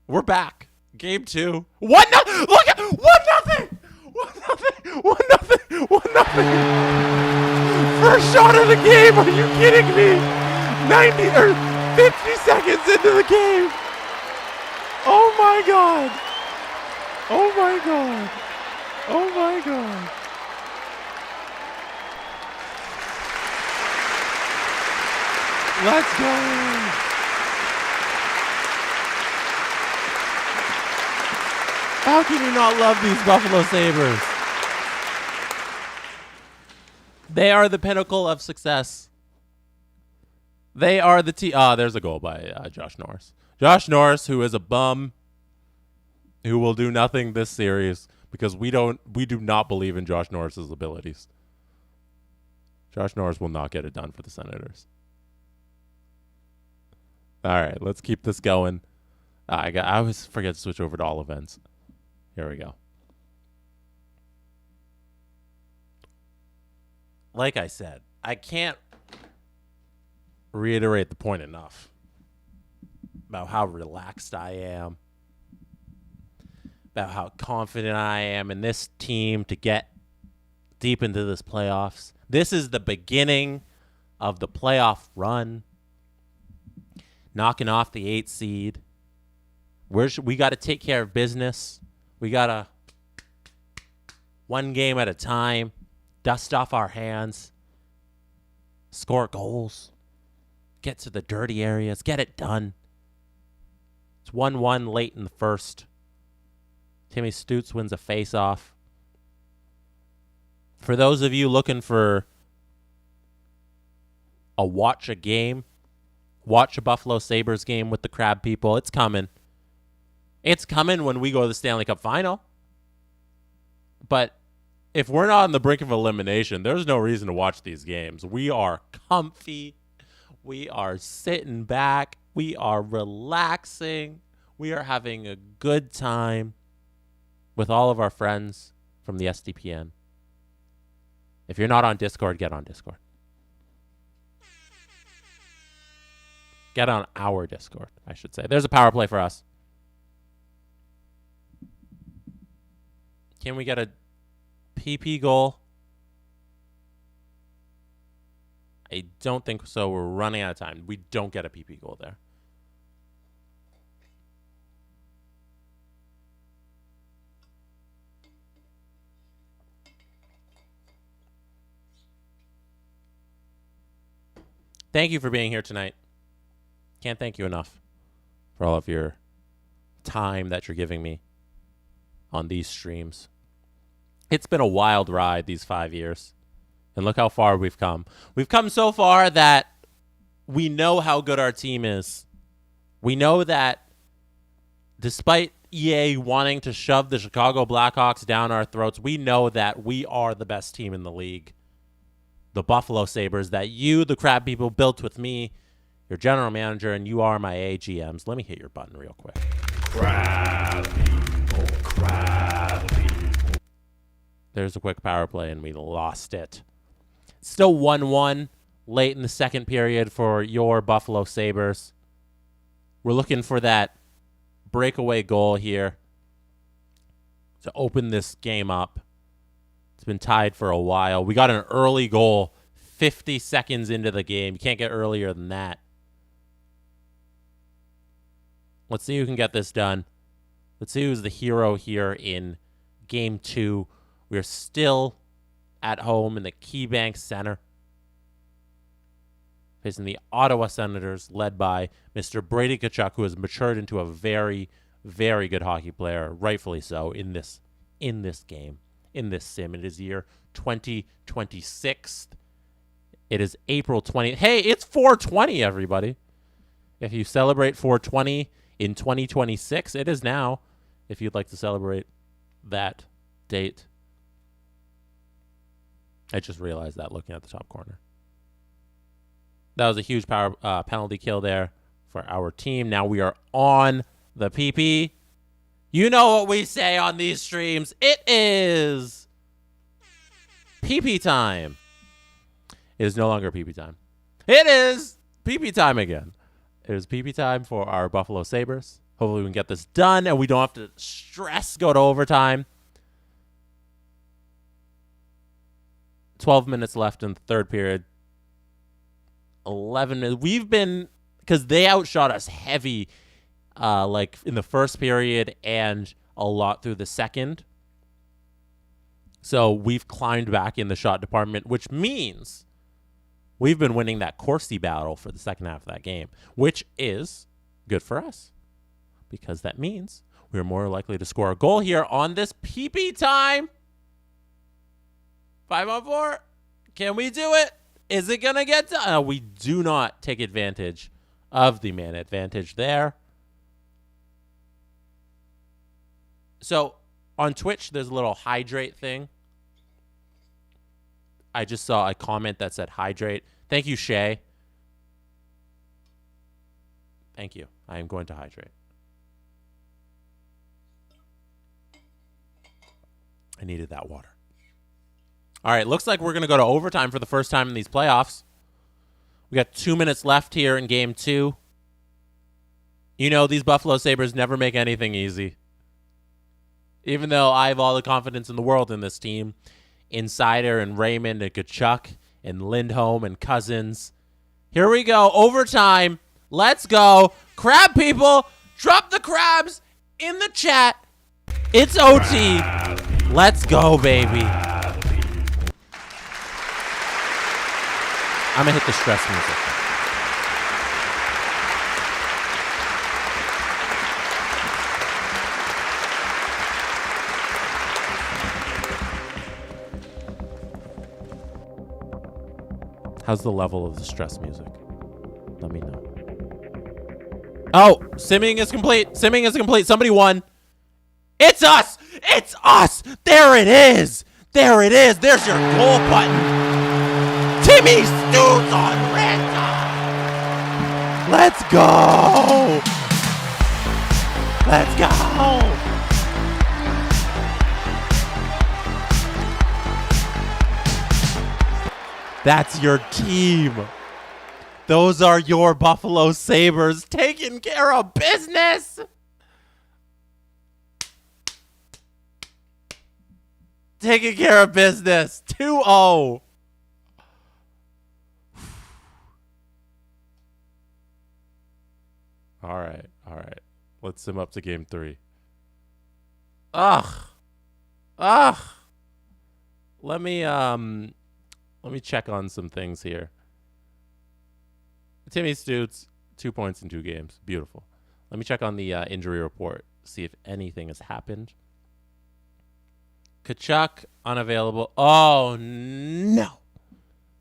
We're back. Game 2. 1-0. Look at 1-0. 1-0. 1-0. 1-0. First shot of the game. Are you kidding me? 90 or 50 seconds into the game. Oh my God. Oh my God. Oh my God. Let's go. How can you not love these Buffalo Sabres? They are the pinnacle of success. They are the team. There's a goal by Josh Norris. Josh Norris, who is a bum, who will do nothing this series because we do not believe in Josh Norris's abilities. Josh Norris will not get it done for the Senators. All right, let's keep this going. I always forget to switch over to all events. Here we go. Like I said, I can't reiterate the point enough about how relaxed I am, about how confident I am in this team to get deep into this playoffs. This is the beginning of the playoff run. Knocking off the 8th seed. We got to take care of business. We got to one game at a time, dust off our hands, score goals, get to the dirty areas, get it done. It's 1-1 late in the first. Timmy Stutz wins a face-off. For those of you looking for watch a game, watch a Buffalo Sabres game with the Crab people. It's coming. It's coming when we go to the Stanley Cup final. But if we're not on the brink of elimination, there's no reason to watch these games. We are comfy. We are sitting back. We are relaxing. We are having a good time with all of our friends from the SDPN. If you're not on Discord, get on Discord. Get on our Discord, I should say. There's a power play for us. Can we get a PP goal? I don't think so. We're running out of time. We don't get a PP goal there. Thank you for being here tonight. Can't thank you enough for all of your time that you're giving me on these streams. It's been a wild ride these 5 years. And look how far we've come. We've come so far that we know how good our team is. We know that despite EA wanting to shove the Chicago Blackhawks down our throats, we know that we are the best team in the league. The Buffalo Sabres that you, the Crab people, built with me, your general manager, and you are my A GMs. Let me hit your button real quick. Crab people, Crab people. There's a quick power play, and we lost it. Still 1-1 late in the second period for your Buffalo Sabres. We're looking for that breakaway goal here to open this game up. It's been tied for a while. We got an early goal 50 seconds into the game. You can't get earlier than that. Let's see who can get this done. Let's see who's the hero here in Game 2. We're still at home in the KeyBank Center, facing the Ottawa Senators, led by Mr. Brady Tkachuk, who has matured into a very, very good hockey player, rightfully so, in this game, in this sim. It is year 2026. It is April 20th. Hey, it's 420, everybody. If you celebrate 420 in 2026, it is now, if you'd like to celebrate that date. I just realized that looking at the top corner. That was a huge power penalty kill there for our team. Now we are on the PP. You know what we say on these streams. It is PP time. It is no longer PP time. It is PP time again. It is PP time for our Buffalo Sabres. Hopefully we can get this done and we don't have to stress go to overtime. 12 minutes left in the third period. 11 minutes. We've been, because they outshot us heavy, like in the first period and a lot through the second. So we've climbed back in the shot department, which means we've been winning that Corsi battle for the second half of that game, which is good for us because that means we're more likely to score a goal here on this PP time. 5-on-4. Can we do it? Is it going to get done? We do not take advantage of the man advantage there. So on Twitch, there's a little hydrate thing. I just saw a comment that said hydrate. Thank you, Shay. Thank you. I am going to hydrate. I needed that water. All right, looks like we're going to go to overtime for the first time in these playoffs. We got 2 minutes left here in game 2. You know, these Buffalo Sabres never make anything easy. Even though I have all the confidence in the world in this team. Insider and Raymond and Kachuk and Lindholm and Cousins. Here we go, overtime. Let's go. Crab people, drop the crabs in the chat. It's OT. Let's go, baby. I'm going to hit the stress music. How's the level of the stress music? Let me know. Oh, simming is complete. Simming is complete. Somebody won. It's us. It's us. There it is. There it is. There's your goal button. Timmy Stoots on random. Let's go. Let's go. That's your team. Those are your Buffalo Sabres taking care of business. Taking care of business. 2-0. All right. All right. Let's sim up to game 3. Ugh. Let me check on some things here. Timmy Stoots, 2 points in 2 games. Beautiful. Let me check on the injury report, see if anything has happened. Kachuk, unavailable. Oh, no.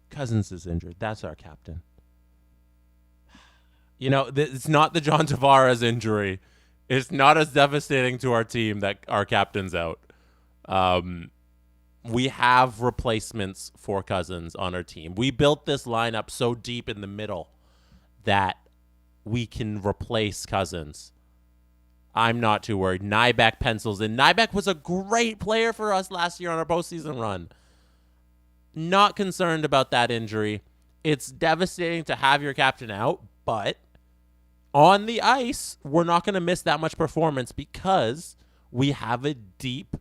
Cousins is injured. That's our captain. You know, it's not the John Tavares injury. It's not as devastating to our team that our captain's out. We have replacements for Cousins on our team. We built this lineup so deep in the middle that we can replace Cousins. I'm not too worried. Nybeck pencils in. Nybeck was a great player for us last year on our postseason run. Not concerned about that injury. It's devastating to have your captain out, but on the ice, we're not going to miss that much performance because we have a deep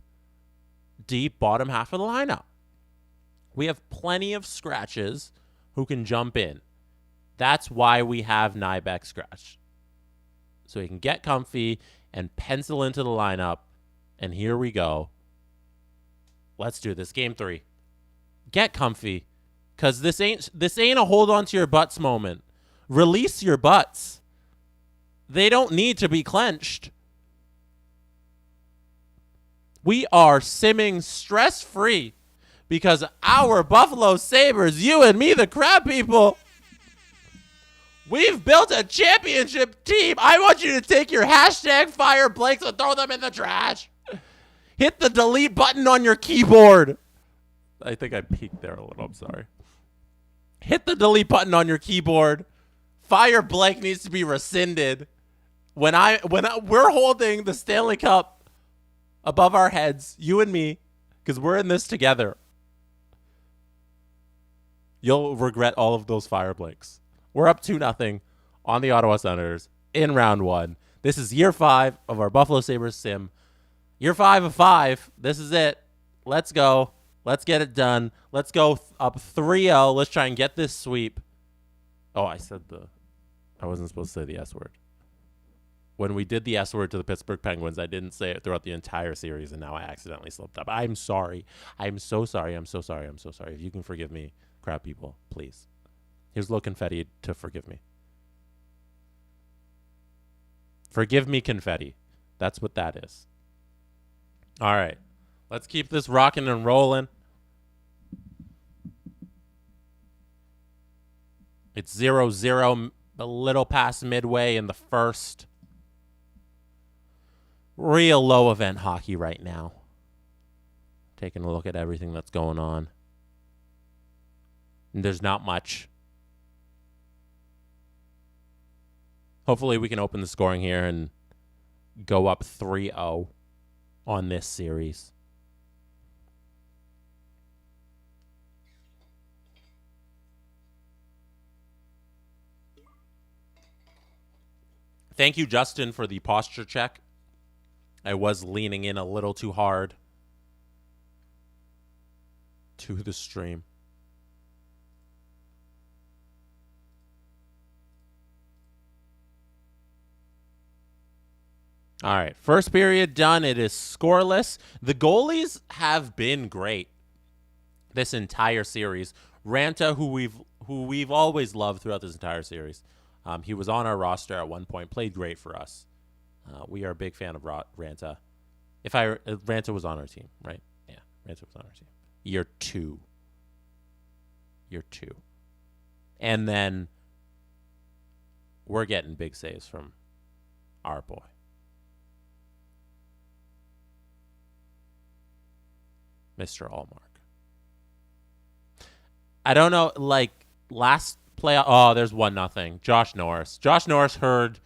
bottom half of the lineup. We have plenty of scratches who can jump in. That's why we have Nybeck scratch. So he can get comfy and pencil into the lineup. And here we go. Let's do this. Game 3. Get comfy. Because this ain't a hold on to your butts moment. Release your butts. They don't need to be clenched. We are simming stress-free because our Buffalo Sabres, you and me, the crab people, we've built a championship team. I want you to take your hashtag fire blanks and throw them in the trash. Hit the delete button on your keyboard. I think I peeked there a little. I'm sorry. Hit the delete button on your keyboard. Fire blank needs to be rescinded. When we're holding the Stanley Cup above our heads, you and me, because we're in this together. You'll regret all of those fire blanks. We're up 2-0 on the Ottawa Senators in round 1. This is year 5 of our Buffalo Sabres sim. Year 5 of 5. This is it. Let's go. Let's get it done. Let's go up 3-0. Let's try and get this sweep. Oh, I wasn't supposed to say the S word. When we did the S word to the Pittsburgh Penguins, I didn't say it throughout the entire series, and now I accidentally slipped up. I'm sorry. I'm so sorry. I'm so sorry. I'm so sorry. If you can forgive me, crowd people, please. Here's a little confetti to forgive me. Forgive me confetti. That's what that is. All right. Let's keep this rocking and rolling. It's 0-0, a little past midway in the first. Real low event hockey right now. Taking a look at everything that's going on. And there's not much. Hopefully we can open the scoring here and go up 3-0 on this series. Thank you, Justin, for the posture check. I was leaning in a little too hard to the stream. All right, first period done. It is scoreless. The goalies have been great this entire series. Ranta, who we've always loved throughout this entire series. He was on our roster at one point, played great for us. We are a big fan of Ranta. Ranta was on our team, right? Yeah, Ranta was on our team. Year two. And then we're getting big saves from our boy. Mr. Allmark. I don't know, like last playoff. Oh, there's 1-0. Josh Norris. Josh Norris heard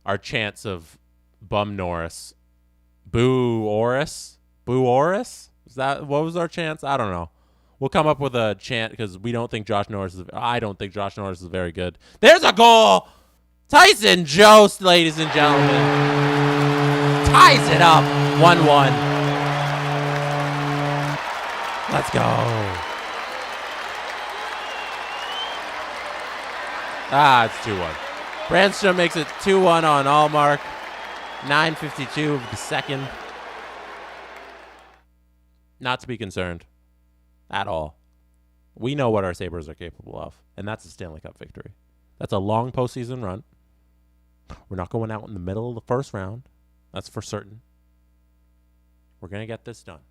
our chants of Bum Norris. Boo Oris? Boo Oris? Is that what was our chants? I don't know. We'll come up with a chant because I don't think Josh Norris is very good. There's a goal! Tyson Jost, ladies and gentlemen. Ties it up. 1-1. Let's go. It's 2-1. Brandstrom makes it 2-1 on Allmark. 9:52 of the second. Not to be concerned at all. We know what our Sabres are capable of, and that's a Stanley Cup victory. That's a long postseason run. We're not going out in the middle of the first round. That's for certain. We're going to get this done.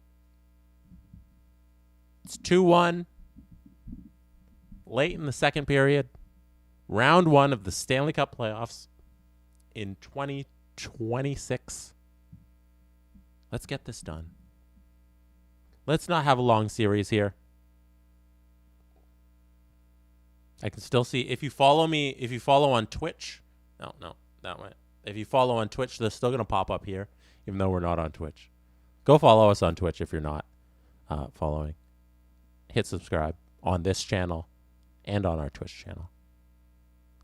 It's 2-1. Late in the second period. Round 1 of the Stanley Cup playoffs in 2026. Let's get this done. Let's not have a long series here. I can still see. If you follow on Twitch. No, that way. If you follow on Twitch, they're still going to pop up here, even though we're not on Twitch. Go follow us on Twitch if you're not following. Hit subscribe on this channel and on our Twitch channel.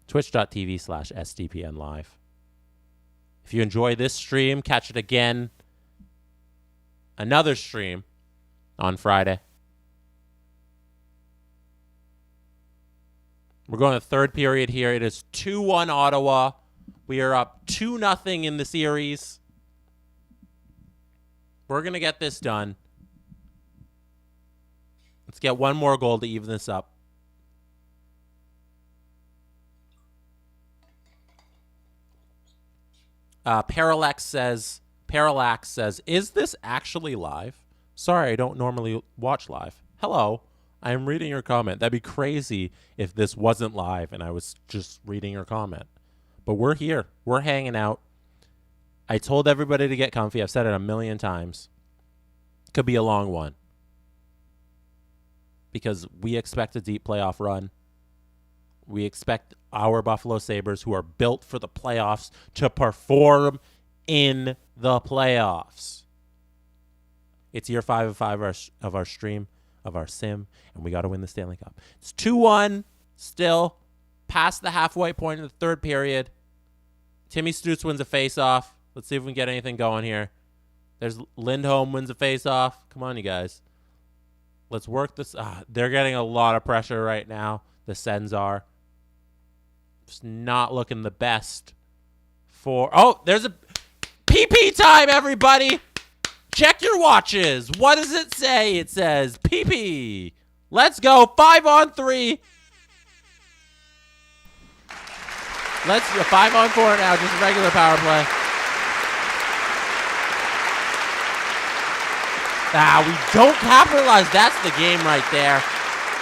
Twitch.tv/sdpn live. If you enjoy this stream, catch it again. Another stream on Friday. We're going to third period here. It is 2-1 Ottawa. We are up 2-0 in the series. We're going to get this done. Let's get one more goal to even this up. Parallax says, is this actually live? Sorry, I don't normally watch live. Hello, I'm reading your comment. That'd be crazy if this wasn't live and I was just reading your comment. But we're here. We're hanging out. I told everybody to get comfy. I've said it a million times. Could be a long one. because we expect a deep playoff run. We expect our Buffalo Sabres, who are built for the playoffs, to perform in the playoffs. It's year 5 of 5 of our stream, of our sim, and we got to win the Stanley Cup. It's 2-1 still, past the halfway point in the third period. Timmy Stutz wins a face-off. Let's see if we can get anything going here. There's Lindholm wins a face-off. Come on, you guys. Let's work this. They're getting a lot of pressure right now. The Sens are. It's not looking the best for... Oh, there's a PP time, everybody. Check your watches. What does it say? It says PP. Let's go. 5-on-3. Let's 5-on-4 now. Just a regular power play. We don't capitalize. That's the game right there.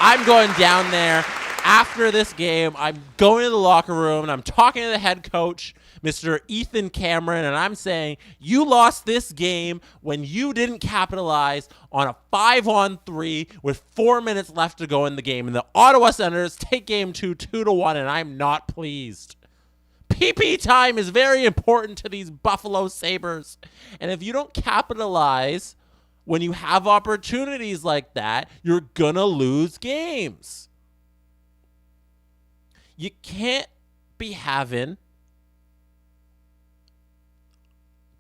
I'm going down there. After this game, I'm going to the locker room, and I'm talking to the head coach, Mr. Ethan Cameron, and I'm saying, you lost this game when you didn't capitalize on a 5-on-3 with 4 minutes left to go in the game. And the Ottawa Senators take game 2, 2-1, and I'm not pleased. PP time is very important to these Buffalo Sabres. And if you don't capitalize when you have opportunities like that, you're going to lose games. You can't be having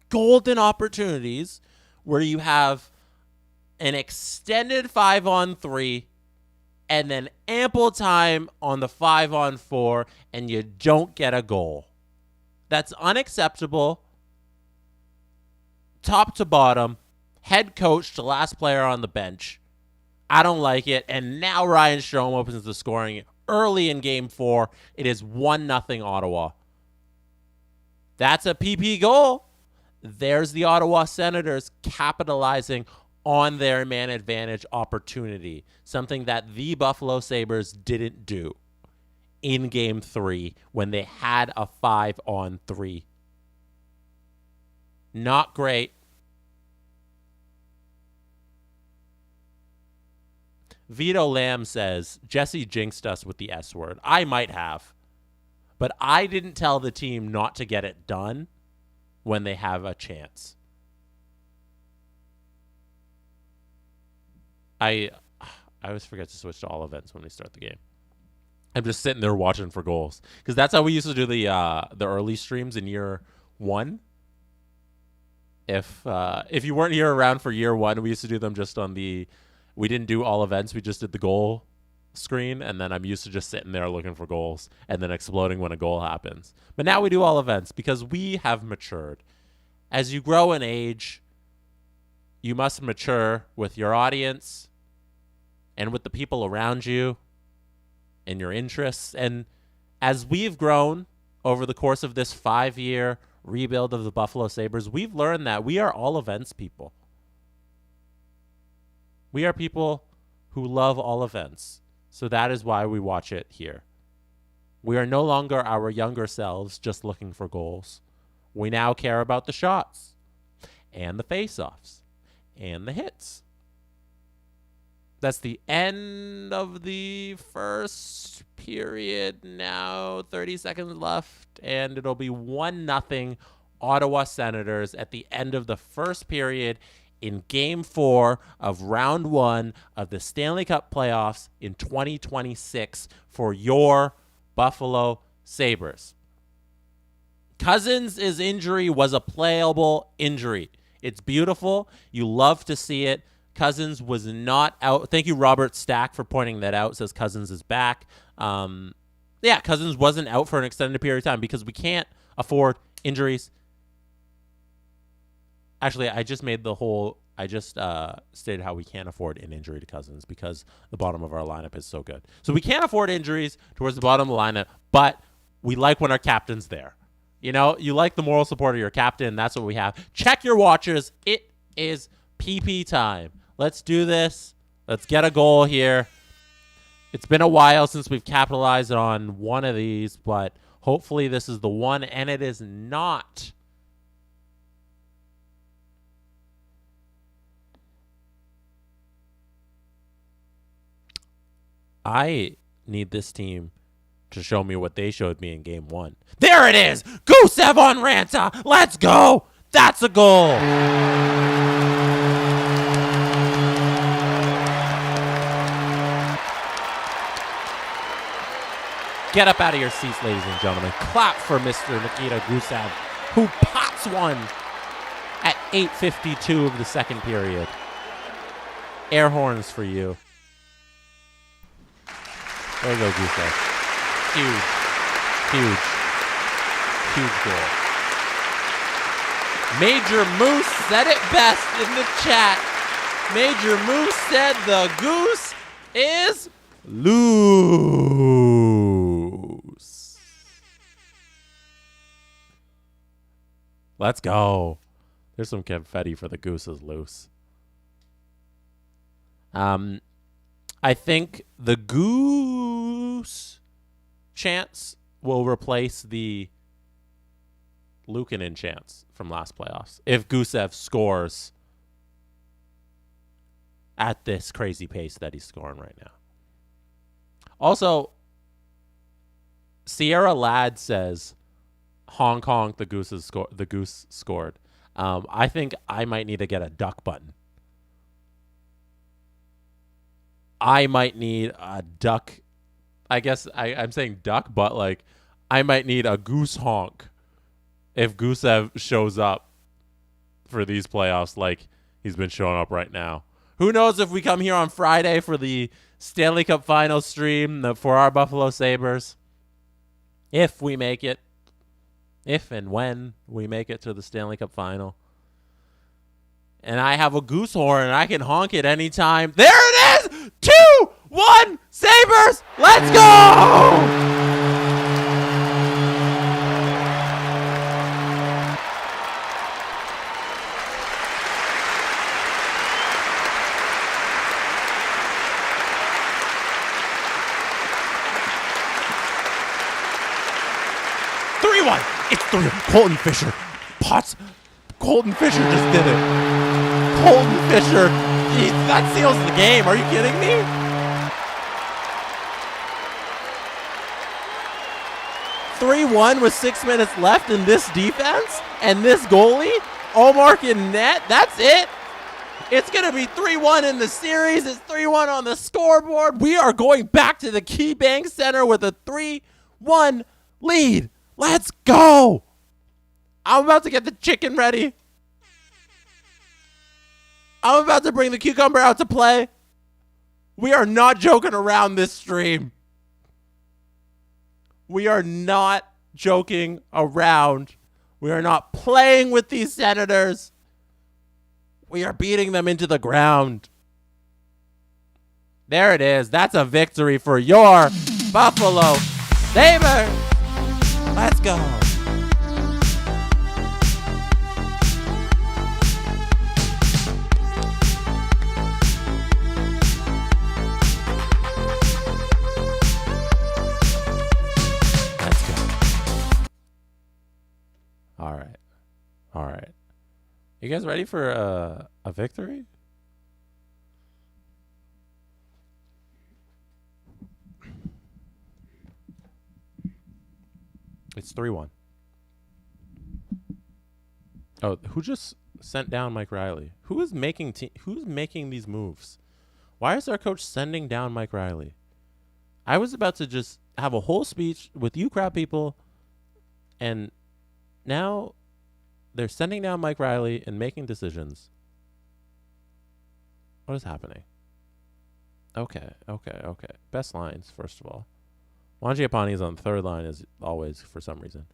golden opportunities where you have an extended 5-on-3 and then ample time on the 5-on-4 and you don't get a goal. That's unacceptable. Top to bottom, head coach to last player on the bench. I don't like it. And now Ryan Strome opens the scoring early in game 4. It is 1-0 Ottawa. That's a PP goal. There's the Ottawa Senators capitalizing on their man advantage opportunity, something that the Buffalo Sabres didn't do in game 3 when they had a 5-on-3. Not great. Vito Lamb says, Jesse jinxed us with the S word. I might have. But I didn't tell the team not to get it done when they have a chance. I always forget to switch to all events when we start the game. I'm just sitting there watching for goals. Because that's how we used to do the early streams in year 1. If you weren't here around for year 1, we used to do them just on the... We didn't do all events. We just did the goal screen, and then I'm used to just sitting there looking for goals and then exploding when a goal happens. But now we do all events because we have matured. As you grow in age, you must mature with your audience and with the people around you and your interests. And as we've grown over the course of this 5-year rebuild of the Buffalo Sabres, we've learned that we are all events people. We are people who love all events. So that is why we watch it here. We are no longer our younger selves just looking for goals. We now care about the shots and the face-offs and the hits. That's the end of the first period now. 30 seconds left, and it'll be 1-0 Ottawa Senators at the end of the first period in Game 4 of Round 1 of the Stanley Cup playoffs in 2026 for your Buffalo Sabres. Cousins' injury was a playable injury. It's beautiful. You love to see it. Cousins was not out. Thank you, Robert Stack, for pointing that out. Says Cousins is back. Cousins wasn't out for an extended period of time because we can't afford injuries. Actually, I just stated how we can't afford an injury to Cousins because the bottom of our lineup is so good. So we can't afford injuries towards the bottom of the lineup, but we like when our captain's there. You know, you like the moral support of your captain. That's what we have. Check your watches. It is PP time. Let's do this. Let's get a goal here. It's been a while since we've capitalized on one of these, but hopefully this is the one, and it is not. I need this team to show me what they showed me in game 1. There it is! Gusev on Ranta! Let's go! That's a goal! Get up out of your seats, ladies and gentlemen. Clap for Mr. Nikita Gusev, who pots one at 8:52 of the second period. Air horns for you. There you go, Gusev. Huge goal. Major Moose said it best in the chat. Major Moose said the goose is loose. Let's go. There's some confetti for the goose is loose. I think the goose chants will replace the Luukkonen chants from last playoffs if Gusev scores at this crazy pace that he's scoring right now. Also, Sierra Ladd says, "Honk honk, the goose scored." I think I might need to get a duck button. I might need a duck. I guess I'm saying duck, but like I might need a goose honk if Gusev shows up for these playoffs like he's been showing up right now. Who knows if we come here on Friday for the Stanley Cup final stream for our Buffalo Sabres. If we make it. If and when we make it to the Stanley Cup final. And I have a goose horn and I can honk it anytime. There it is! 2-1 Sabres! Let's go! 3-1. It's 3. Colton Fisher. Colton Fisher just did it. Colton Fisher. That seals the game. Are you kidding me? (3-1) with 6 minutes left in this defense and this goalie, Ullmark in net. That's it. It's going to be 3-1 in the series. It's 3-1 on the scoreboard. We are going back to the KeyBank Center with a 3-1 lead. Let's go. I'm about to get the chicken ready. I'm about to bring the cucumber out to play. We are not joking around this stream. We are not joking around. We are not playing with these Senators. We are beating them into the ground. There it is. That's a victory for your Buffalo Sabres. Let's go. All right. You guys ready for a victory? It's 3-1. Oh, who just sent down Mike Riley? Who's making these moves? Why is our coach sending down Mike Riley? I was about to just have a whole speech with you crowd people, and now they're sending down Mike Riley and making decisions. What is happening? Okay. Best lines, first of all. Mangiapane is on the third line as always for some reason.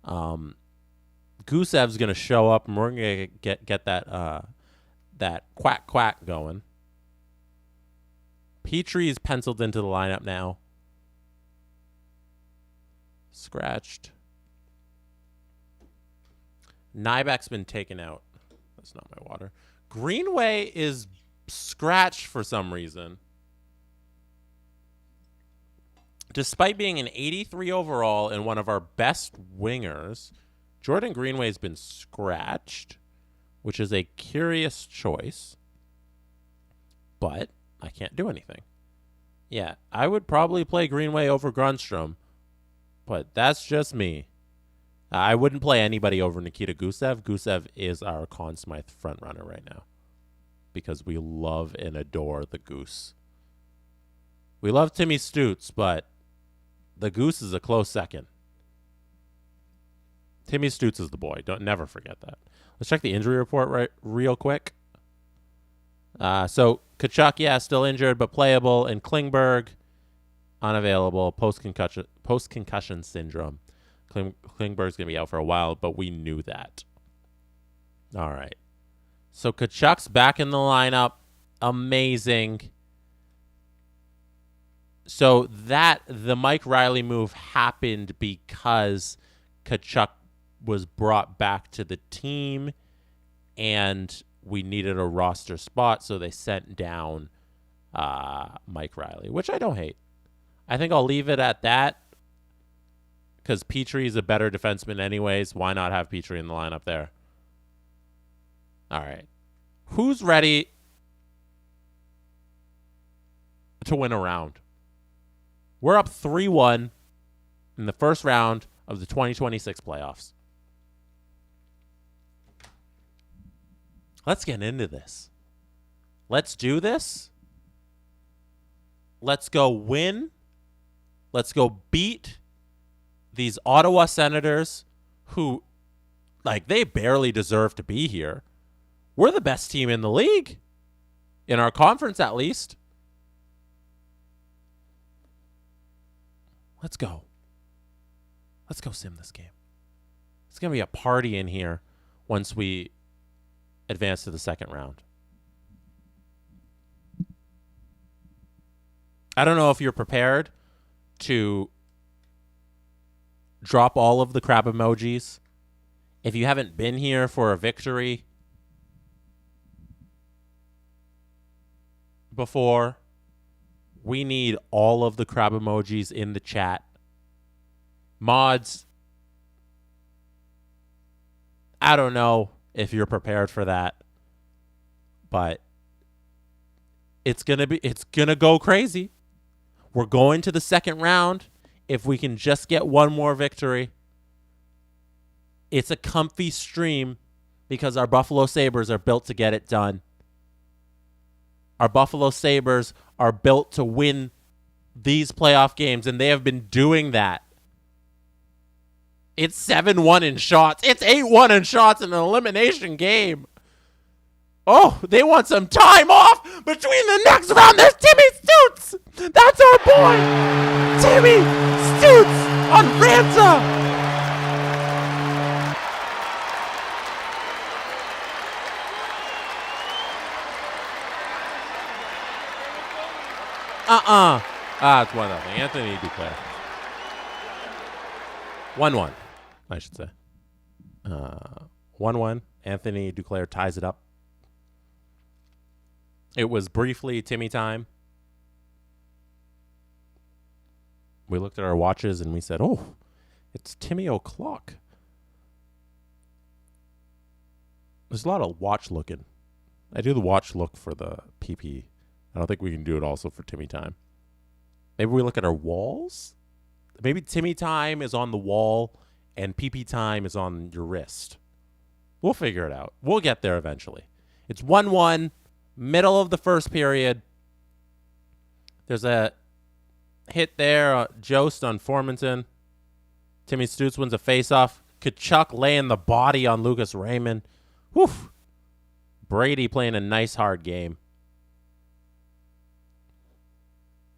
Gusev's going to show up and we're going to get that quack going. Petrie's penciled into the lineup now. Scratched. Nybeck's been taken out. That's not my water. Greenway is scratched for some reason. Despite being an 83 overall and one of our best wingers, Jordan Greenway's been scratched, which is a curious choice. But I can't do anything. Yeah, I would probably play Greenway over Grunstrom, but that's just me. I wouldn't play anybody over Nikita Gusev. Gusev is our Conn Smythe frontrunner right now because we love and adore the Goose. We love Timmy Stutz, but the Goose is a close second. Timmy Stutz is the boy. Don't never forget that. Let's check the injury report real quick. So Tkachuk, still injured but playable, and Klingberg unavailable, post-concussion syndrome. Klingberg's going to be out for a while, but we knew that. All right. So Tkachuk's back in the lineup. Amazing. So the Mike Riley move happened because Tkachuk was brought back to the team and we needed a roster spot, so they sent down Mike Riley, which I don't hate. I think I'll leave it at that because Petrie is a better defenseman anyways. Why not have Petrie in the lineup there? All right. Who's ready to win a round? We're up 3-1 in the first round of the 2026 playoffs. Let's get into this. Let's do this. Let's go win. Let's go beat these Ottawa Senators who, they barely deserve to be here. We're the best team in the league. In our conference, at least. Let's go. Let's go sim this game. It's going to be a party in here once we advance to the second round. I don't know if you're prepared to drop all of the crab emojis. If you haven't been here for a victory before, we need all of the crab emojis in the chat. Mods, I don't know if you're prepared for that, but it's gonna go crazy. We're going to the second round. If we can just get one more victory, it's a comfy stream because our Buffalo Sabres are built to get it done. Our Buffalo Sabres are built to win these playoff games, and they have been doing that. It's 7-1 in shots. It's 8-1 in shots in an elimination game. Oh, they want some time off between the next round. There's Timmy Stutz. That's our boy. Timmy Stutz on Ranta. It's 1-0. Anthony Duclair. 1-1, I should say. 1-1. Anthony Duclair ties it up. It was briefly Timmy time. We looked at our watches and we said, oh, it's Timmy o'clock. There's a lot of watch looking. I do the watch look for the PP. I don't think we can do it also for Timmy time. Maybe we look at our walls. Maybe Timmy time is on the wall and PP time is on your wrist. We'll figure it out. We'll get there eventually. It's 1-1, middle of the first period. There's a hit there, Jost on Formanton. Timmy Stutz wins a faceoff. Tkachuk laying the body on Lucas Raymond. Whew. Brady playing a nice hard game.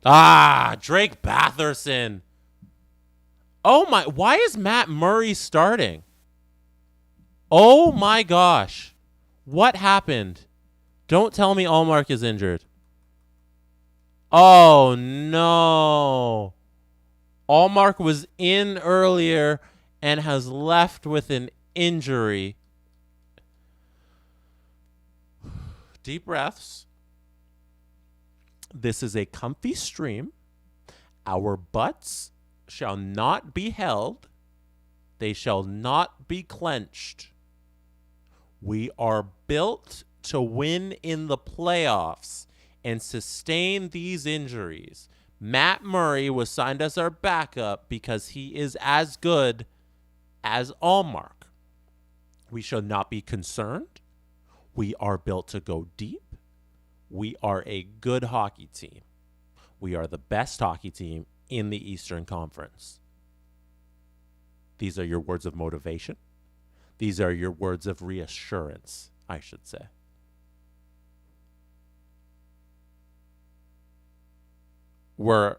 Drake Batherson. Oh my, why is Matt Murray starting? Oh my gosh. What happened? Don't tell me Allmark is injured. Oh no. Allmark was in earlier and has left with an injury. Deep breaths. This is a comfy stream. Our butts shall not be held. They shall not be clenched. We are built to win in the playoffs and sustain these injuries Matt Murray was signed as our backup because he is as good as Allmark. We should not be concerned. We are built to go deep. We are a good hockey team. We are the best hockey team in the Eastern Conference. These are your words of motivation. These are your words of reassurance, I should say. We're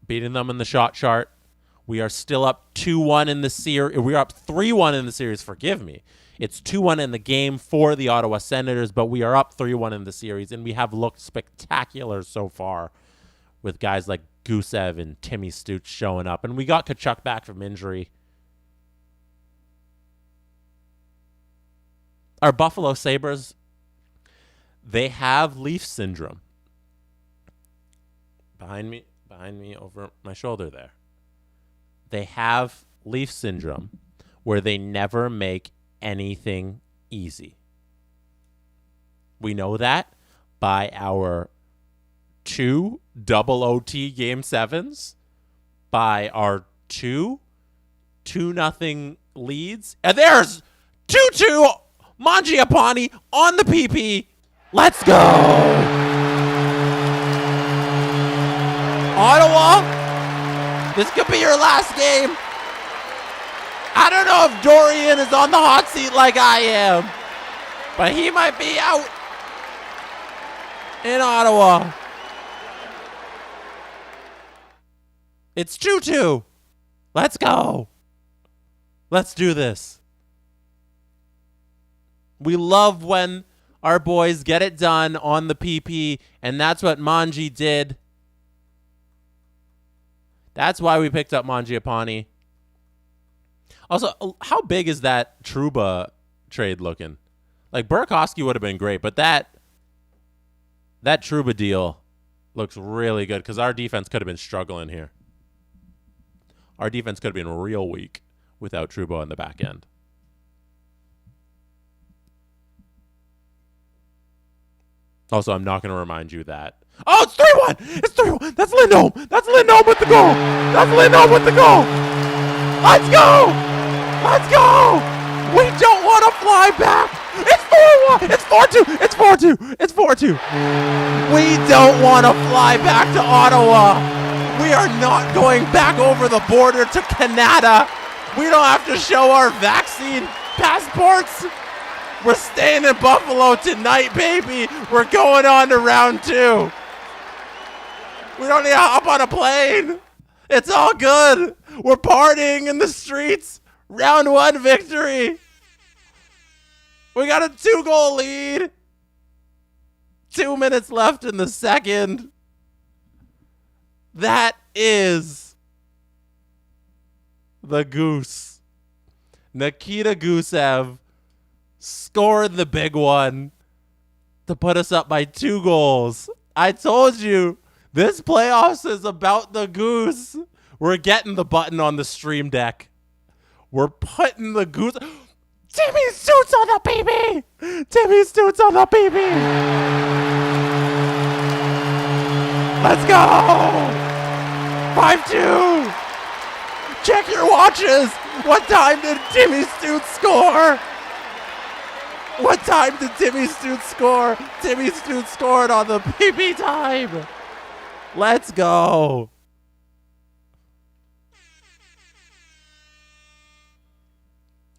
beating them in the shot chart. We are still up 2-1 in the series. We're up 3-1 in the series, forgive me. It's 2-1 in the game for the Ottawa Senators, but we are up 3-1 in the series, and we have looked spectacular so far with guys like Gusev and Timmy Stützle showing up. And we got Tkachuk back from injury. Our Buffalo Sabres, they have Leaf syndrome. Behind me over my shoulder there. They have Leaf syndrome where they never make anything easy. We know that by our 2 double OT game 7s, by our 2-0 leads. And there's 2-2 Mangiapane on the PP. Let's go. Ottawa, this could be your last game. I don't know if Dorian is on the hot seat like I am, but he might be out in Ottawa. It's 2-2. Let's go. Let's do this. We love when our boys get it done on the PP, and that's what Mangi did. That's why we picked up Mangiapane. Also, how big is that Trouba trade looking? Like, Burakovsky would have been great, but that Trouba deal looks really good because our defense could have been struggling here. Our defense could have been real weak without Trouba on the back end. Also, I'm not going to remind you that. Oh, it's 3-1! It's 3-1! That's Lindholm! That's Lindholm with the goal! That's Lindholm with the goal! Let's go! Let's go! We don't want to fly back! It's 4-1! It's 4-2! It's 4-2! It's 4-2! We don't want to fly back to Ottawa! We are not going back over the border to Canada! We don't have to show our vaccine passports! We're staying in Buffalo tonight, baby. We're going on to round 2. We don't need to hop on a plane. It's all good. We're partying in the streets. Round 1 victory. We got a 2-goal lead. 2 minutes left in the second. That is the Goose. Nikita Gusev scored the big one to put us up by 2 goals. I told you, this playoffs is about the Goose. We're getting the button on the stream deck. We're putting the Goose. Timmy Stützle on the PB. Timmy Stützle on the PB. Let's go. 5-2. Check your watches. What time did Timmy Stützle score? What time did Timmy Stützle score? Timmy Stützle scored on the PP time. Let's go.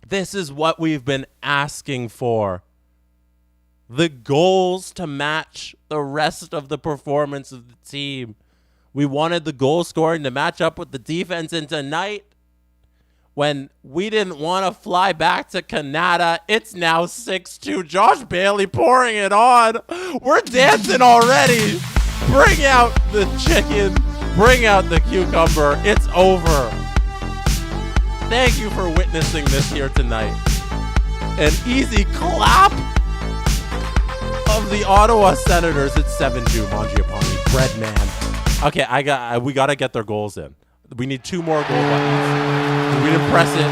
This is what we've been asking for. The goals to match the rest of the performance of the team. We wanted the goal scoring to match up with the defense, and tonight, when we didn't want to fly back to Canada, it's now 6-2. Josh Bailey pouring it on. We're dancing already. Bring out the chicken. Bring out the cucumber. It's over. Thank you for witnessing this here tonight. An easy clap of the Ottawa Senators. It's 7-2. Mangiapane, bread man. Okay, we got to get their goals in. We need 2 more goal buttons. We didn't press it.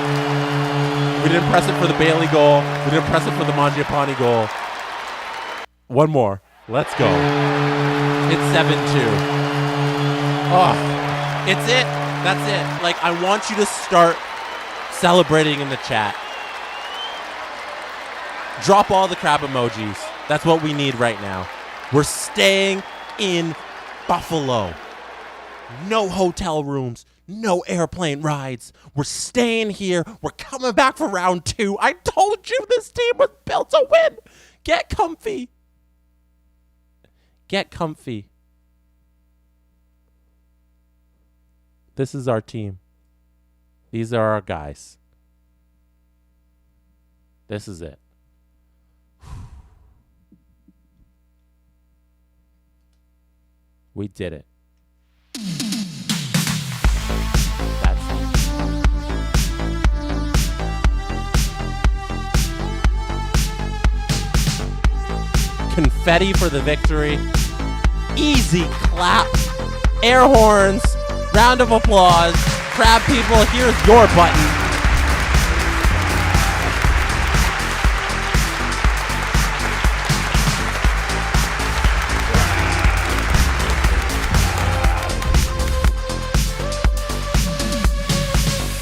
We didn't press it for the Bailey goal. We didn't press it for the Mangiapane goal. 1 more. Let's go. It's 7-2. Oh, it's it. That's it. Like, I want you to start celebrating in the chat. Drop all the crap emojis. That's what we need right now. We're staying in Buffalo. No hotel rooms. No airplane rides. We're staying here. We're coming back for round 2. I told you this team was built to win. Get comfy. Get comfy. This is our team. These are our guys. This is it. We did it. That's it. Confetti for the victory. Easy clap. Air horns. Round of applause. Crab people, here's your button.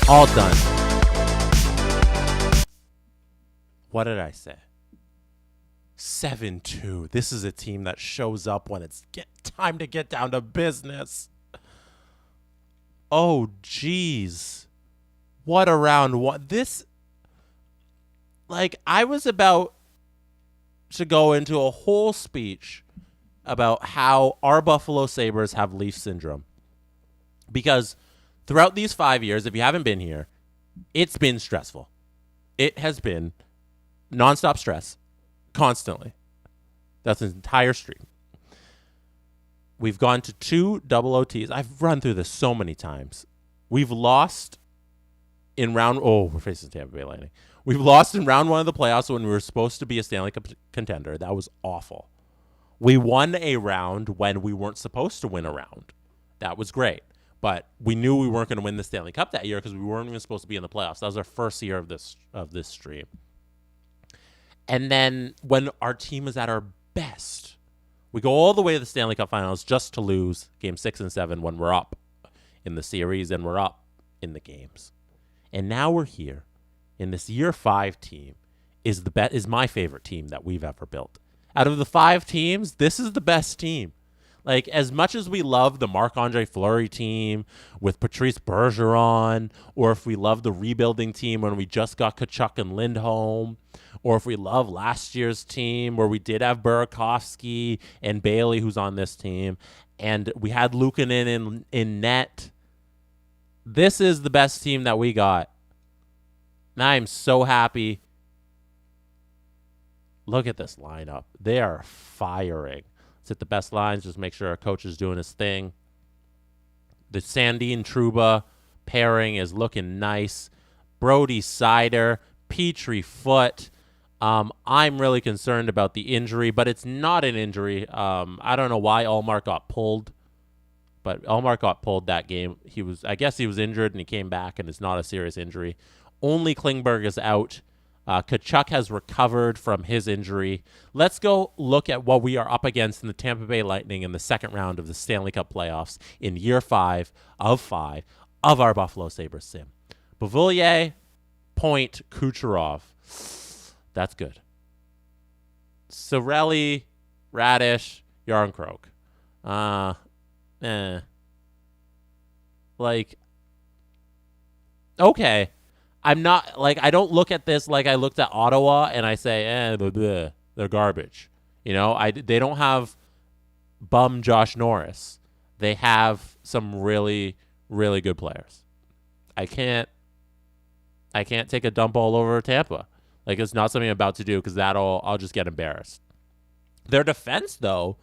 All done. What did I say? 7-2. This is a team that shows up when it's time to get down to business. Oh, geez. What a round one. This, like, I was about to go into a whole speech about how our Buffalo Sabres have Leaf syndrome. Because throughout these 5 years, if you haven't been here, it's been stressful. It has been nonstop stress, constantly. That's an entire stream. We've gone to 2 double OTs. I've run through this so many times. We've lost in round... Oh, we're facing Tampa Bay Lightning. We've lost in round 1 of the playoffs when we were supposed to be a Stanley Cup contender. That was awful. We won a round when we weren't supposed to win a round. That was great. But we knew we weren't going to win the Stanley Cup that year because we weren't even supposed to be in the playoffs. That was our first year of this stream. And then when our team was at our best, we go all the way to the Stanley Cup Finals just to lose Game 6 and 7 when we're up in the series and we're up in the games. And now we're here, in this year 5 team is my favorite team that we've ever built. Out of the 5 teams, this is the best team. Like, as much as we love the Marc-Andre Fleury team with Patrice Bergeron, or if we love the rebuilding team when we just got Tkachuk and Lindholm, or if we love last year's team where we did have Burakovsky and Bailey, who's on this team, and we had Luukkonen in net, this is the best team that we got. And I'm so happy. Look at this lineup. They are firing. Let's hit the best lines. Just make sure our coach is doing his thing. The Sandin Trouba pairing is looking nice. Brody Sider, Petrie Foot. I'm really concerned about the injury, but it's not an injury. I don't know why Ullmark got pulled, but Ullmark got pulled that game. I guess he was injured and he came back, and it's not a serious injury. Only Klingberg is out. Tkachuk has recovered from his injury. Let's go look at what we are up against in the Tampa Bay Lightning in the second round of the Stanley Cup playoffs in year 5 of our Buffalo Sabres sim. Beauvillier, Point, Kucherov. That's good. Cirelli, Radish, Yarncroke. Like, okay. I'm not, like, I don't look at this like I looked at Ottawa and I say, blah, blah, they're garbage. You know, they don't have bum Josh Norris. They have some really, really good players. I can't take a dump all over Tampa. Like, it's not something I'm about to do because I'll just get embarrassed. Their defense, though,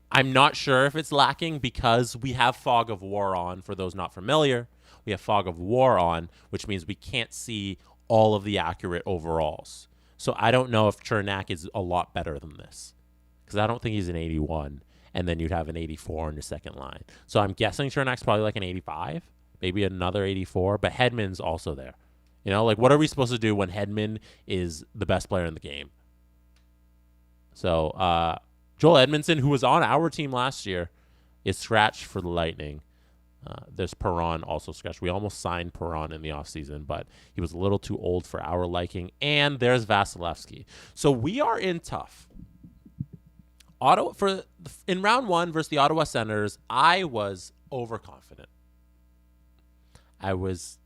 I'm not sure if it's lacking because we have Fog of War on, for those not familiar. We have Fog of War on, which means we can't see all of the accurate overalls. So I don't know if Chernak is a lot better than this because I don't think he's an 81, and then you'd have an 84 on your second line. So I'm guessing Chernak's probably like an 85, maybe another 84, but Hedman's also there. You know, like, what are we supposed to do when Hedman is the best player in the game? So Joel Edmondson, who was on our team last year, is scratched for the Lightning. There's Perron also scratched. We almost signed Perron in the offseason, but he was a little too old for our liking. And there's Vasilevsky. So we are in tough. In round 1 versus the Ottawa Senators, I was overconfident. I was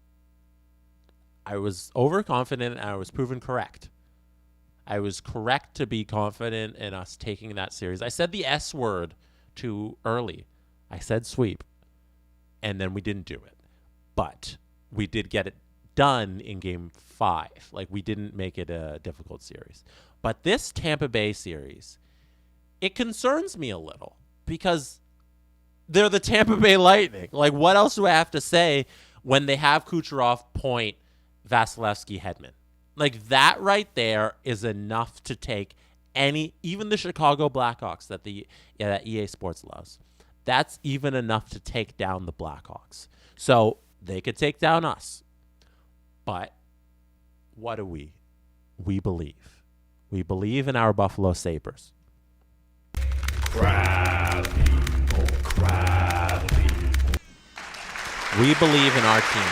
overconfident, and I was proven correct. I was correct to be confident in us taking that series. I said the S word too early. I said sweep, and then we didn't do it. But we did get it done in game 5. Like, we didn't make it a difficult series. But this Tampa Bay series, it concerns me a little because they're the Tampa Bay Lightning. Like, what else do I have to say when they have Kucherov, Point, Vasilevsky, Hedman? Like, that right there is enough to take even the Chicago Blackhawks that EA Sports loves. That's even enough to take down the Blackhawks. So they could take down us. But what do we? We believe. We believe in our Buffalo Sabres. Crab people. We believe in our team.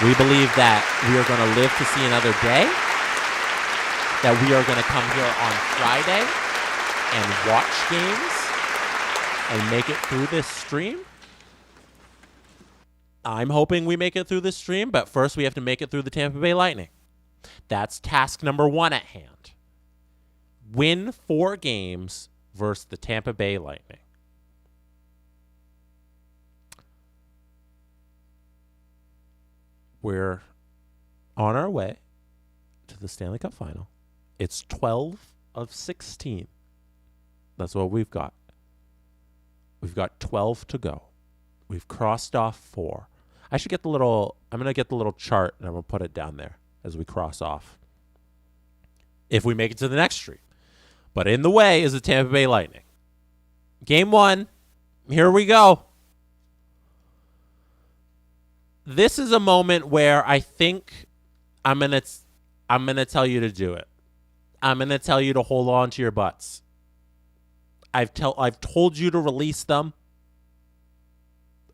We believe that we are going to live to see another day, that we are going to come here on Friday and watch games and make it through this stream. I'm hoping we make it through this stream, but first we have to make it through the Tampa Bay Lightning. That's task number 1 at hand. Win 4 games versus the Tampa Bay Lightning. We're on our way to the Stanley Cup final. It's 12 of 16. That's what we've got. We've got 12 to go. We've crossed off 4. I'm going to get the little chart and I'm going to put it down there as we cross off. If we make it to the next stream. But in the way is the Tampa Bay Lightning. Game 1. Here we go. This is a moment where I think I'm gonna tell you to do it. I'm gonna tell you to hold on to your butts. I've told you to release them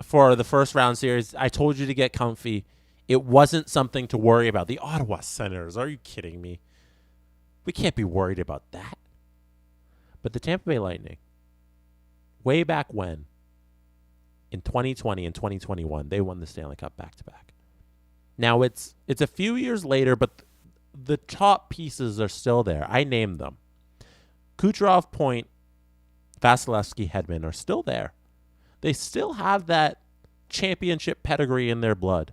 for the first round series. I told you to get comfy. It wasn't something to worry about. The Ottawa Senators, are you kidding me? We can't be worried about that. But the Tampa Bay Lightning, way back when, in 2020 and 2021, they won the Stanley Cup back-to-back. Now, it's a few years later, but the top pieces are still there. I named them. Kucherov, Point, Vasilevsky, Hedman are still there. They still have that championship pedigree in their blood.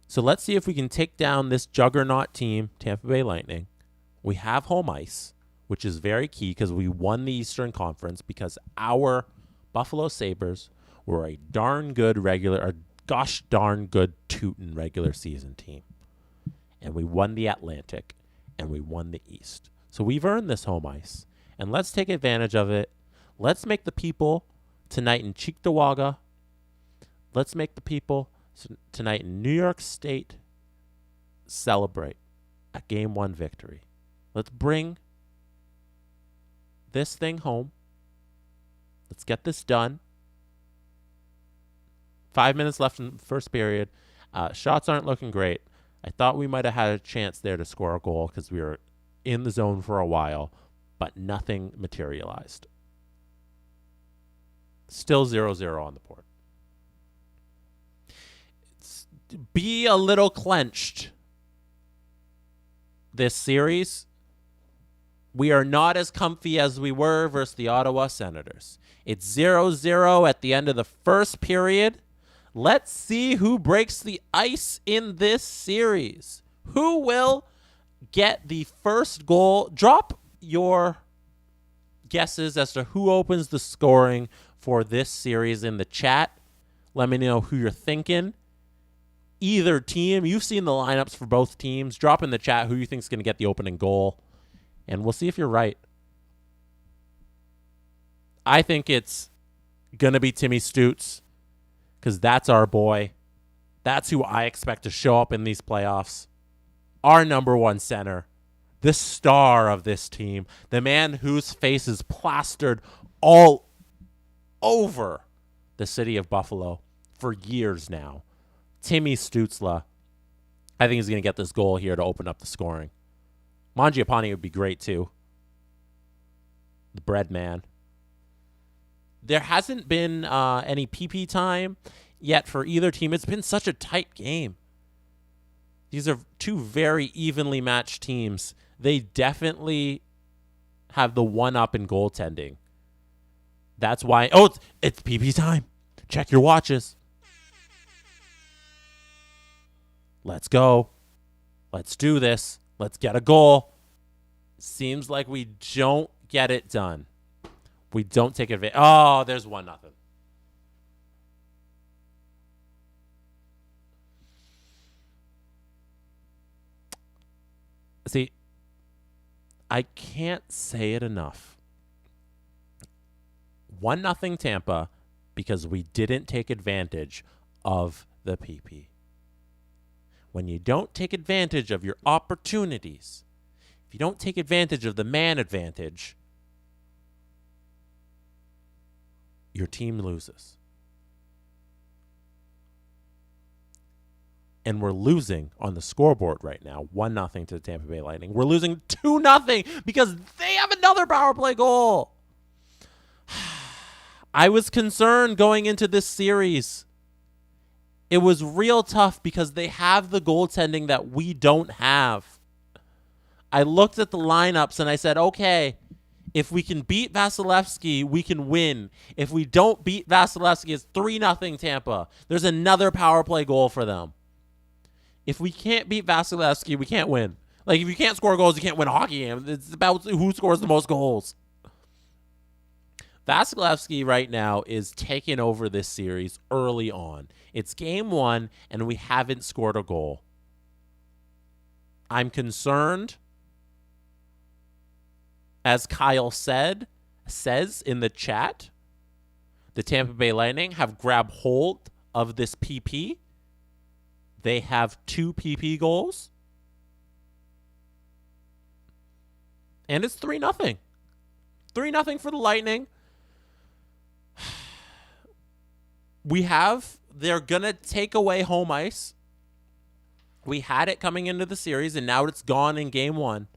So let's see if we can take down this juggernaut team, Tampa Bay Lightning. We have home ice, which is very key because we won the Eastern Conference because our Buffalo Sabres were a gosh darn good tootin' regular season team. And we won the Atlantic, and we won the East. So we've earned this home ice, and let's take advantage of it. Let's make the people tonight in Cheektowaga. Let's make the people tonight in New York State celebrate a Game 1 victory. Let's bring this thing home. Let's get this done. 5 minutes left in the first period. Shots aren't looking great. I thought we might have had a chance there to score a goal because we were in the zone for a while, but nothing materialized. Still 0-0 on the board. Be a little clenched this series. We are not as comfy as we were versus the Ottawa Senators. It's 0-0 at the end of the first period. Let's see who breaks the ice in this series. Who will get the first goal? Drop your guesses as to who opens the scoring for this series in the chat. Let me know who you're thinking. Either team, you've seen the lineups for both teams. Drop in the chat who you think is going to get the opening goal. And we'll see if you're right. I think it's going to be Timmy Stutz because that's our boy. That's who I expect to show up in these playoffs. Our number 1 center, the star of this team, the man whose face is plastered all over the city of Buffalo for years now. Timmy Stützle, I think he's going to get this goal here to open up the scoring. Mangiapane would be great too. The bread man. There hasn't been any PP time yet for either team. It's been such a tight game. These are two very evenly matched teams. They definitely have the one-up in goaltending. That's why... Oh, it's PP time. Check your watches. Let's go. Let's do this. Let's get a goal. Seems like we don't get it done. We don't take advantage. Oh, there's 1-0. See, I can't say it enough. 1-0 Tampa because we didn't take advantage of the PP. When you don't take advantage of your opportunities, if you don't take advantage of the man advantage, your team loses. And we're losing on the scoreboard right now, 1-0 to the Tampa Bay Lightning. We're losing 2-0 because they have another power play goal. I was concerned going into this series. It was real tough because they have the goaltending that we don't have. I looked at the lineups and I said, okay, if we can beat Vasilevsky, we can win. If we don't beat Vasilevsky, it's 3-0 Tampa. There's another power play goal for them. If we can't beat Vasilevsky, we can't win. Like, if you can't score goals, you can't win a hockey game. It's about who scores the most goals. Vasilevsky right now is taking over this series early on. It's game 1, and we haven't scored a goal. I'm concerned, as Kyle says in the chat, the Tampa Bay Lightning have grabbed hold of this PP. They have 2 PP goals. And it's 3-0. 3-0 for the Lightning. They're going to take away home ice. We had it coming into the series, and now it's gone in game 1.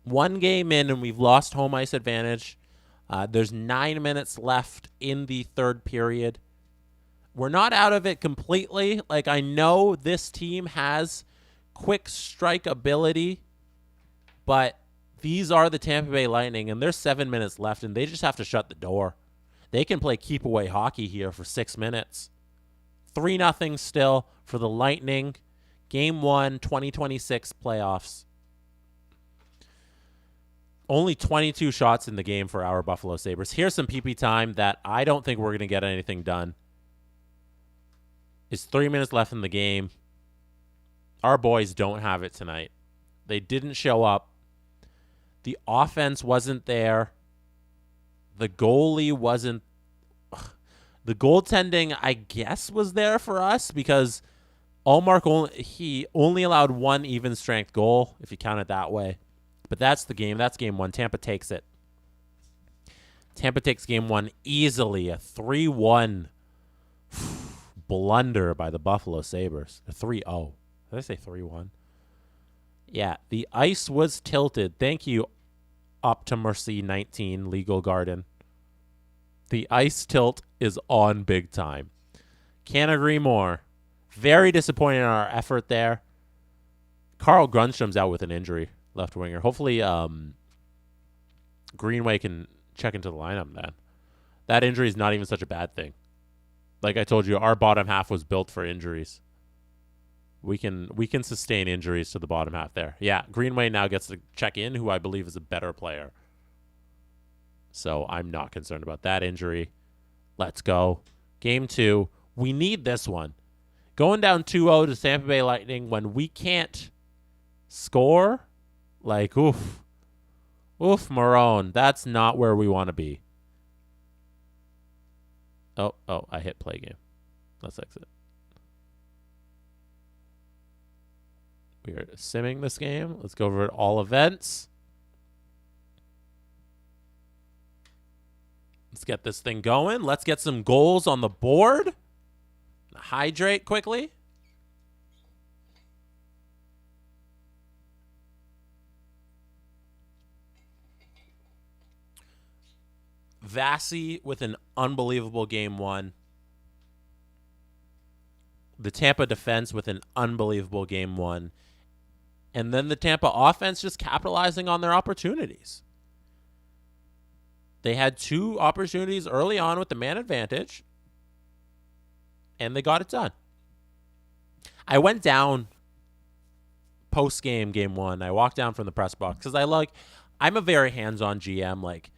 1 game in, and we've lost home ice advantage. There's 9 minutes left in the third period. We're not out of it completely. Like, I know this team has quick strike ability, but these are the Tampa Bay Lightning, and there's 7 minutes left, and they just have to shut the door. They can play keep-away hockey here for 6 minutes. 3-0 still for the Lightning. Game 1, 2026 playoffs. Only 22 shots in the game for our Buffalo Sabres. Here's some PP time that I don't think we're going to get anything done. It's 3 minutes left in the game. Our boys don't have it tonight. They didn't show up. The offense wasn't there. The goalie wasn't. The goaltending, I guess, was there for us because Allmark only allowed 1 even strength goal, if you count it that way. But that's the game. That's game 1. Tampa takes it. Tampa takes game 1 easily. A 3-1 blunder by the Buffalo Sabres. A 3-0. Did I say 3-1? Yeah, the ice was tilted. Thank you, Up to Mercy 19 Legal Garden. The ice tilt is on big time. Can't agree more. Very disappointed in our effort there. Carl Grundstrom's out with an injury, left winger. Hopefully Greenway can check into the lineup then. That injury is not even such a bad thing. Like I told you, our bottom half was built for injuries. We can sustain injuries to the bottom half there. Yeah, Greenway now gets to check in, who I believe is a better player. So I'm not concerned about that injury. Let's go. Game 2. We need this one. Going down 2-0 to Tampa Bay Lightning when we can't score, like, oof. Oof, Marone. That's not where we want to be. Oh, I hit play game. Let's exit. We are simming this game. Let's go over all events. Let's get this thing going. Let's get some goals on the board. Hydrate quickly. Vasi with an unbelievable game one. The Tampa defense with an unbelievable game one. And then the Tampa offense just capitalizing on their opportunities. They had 2 opportunities early on with the man advantage, and they got it done. I went down post-game, game one. I walked down from the press box because I'm a very hands-on GM. Like,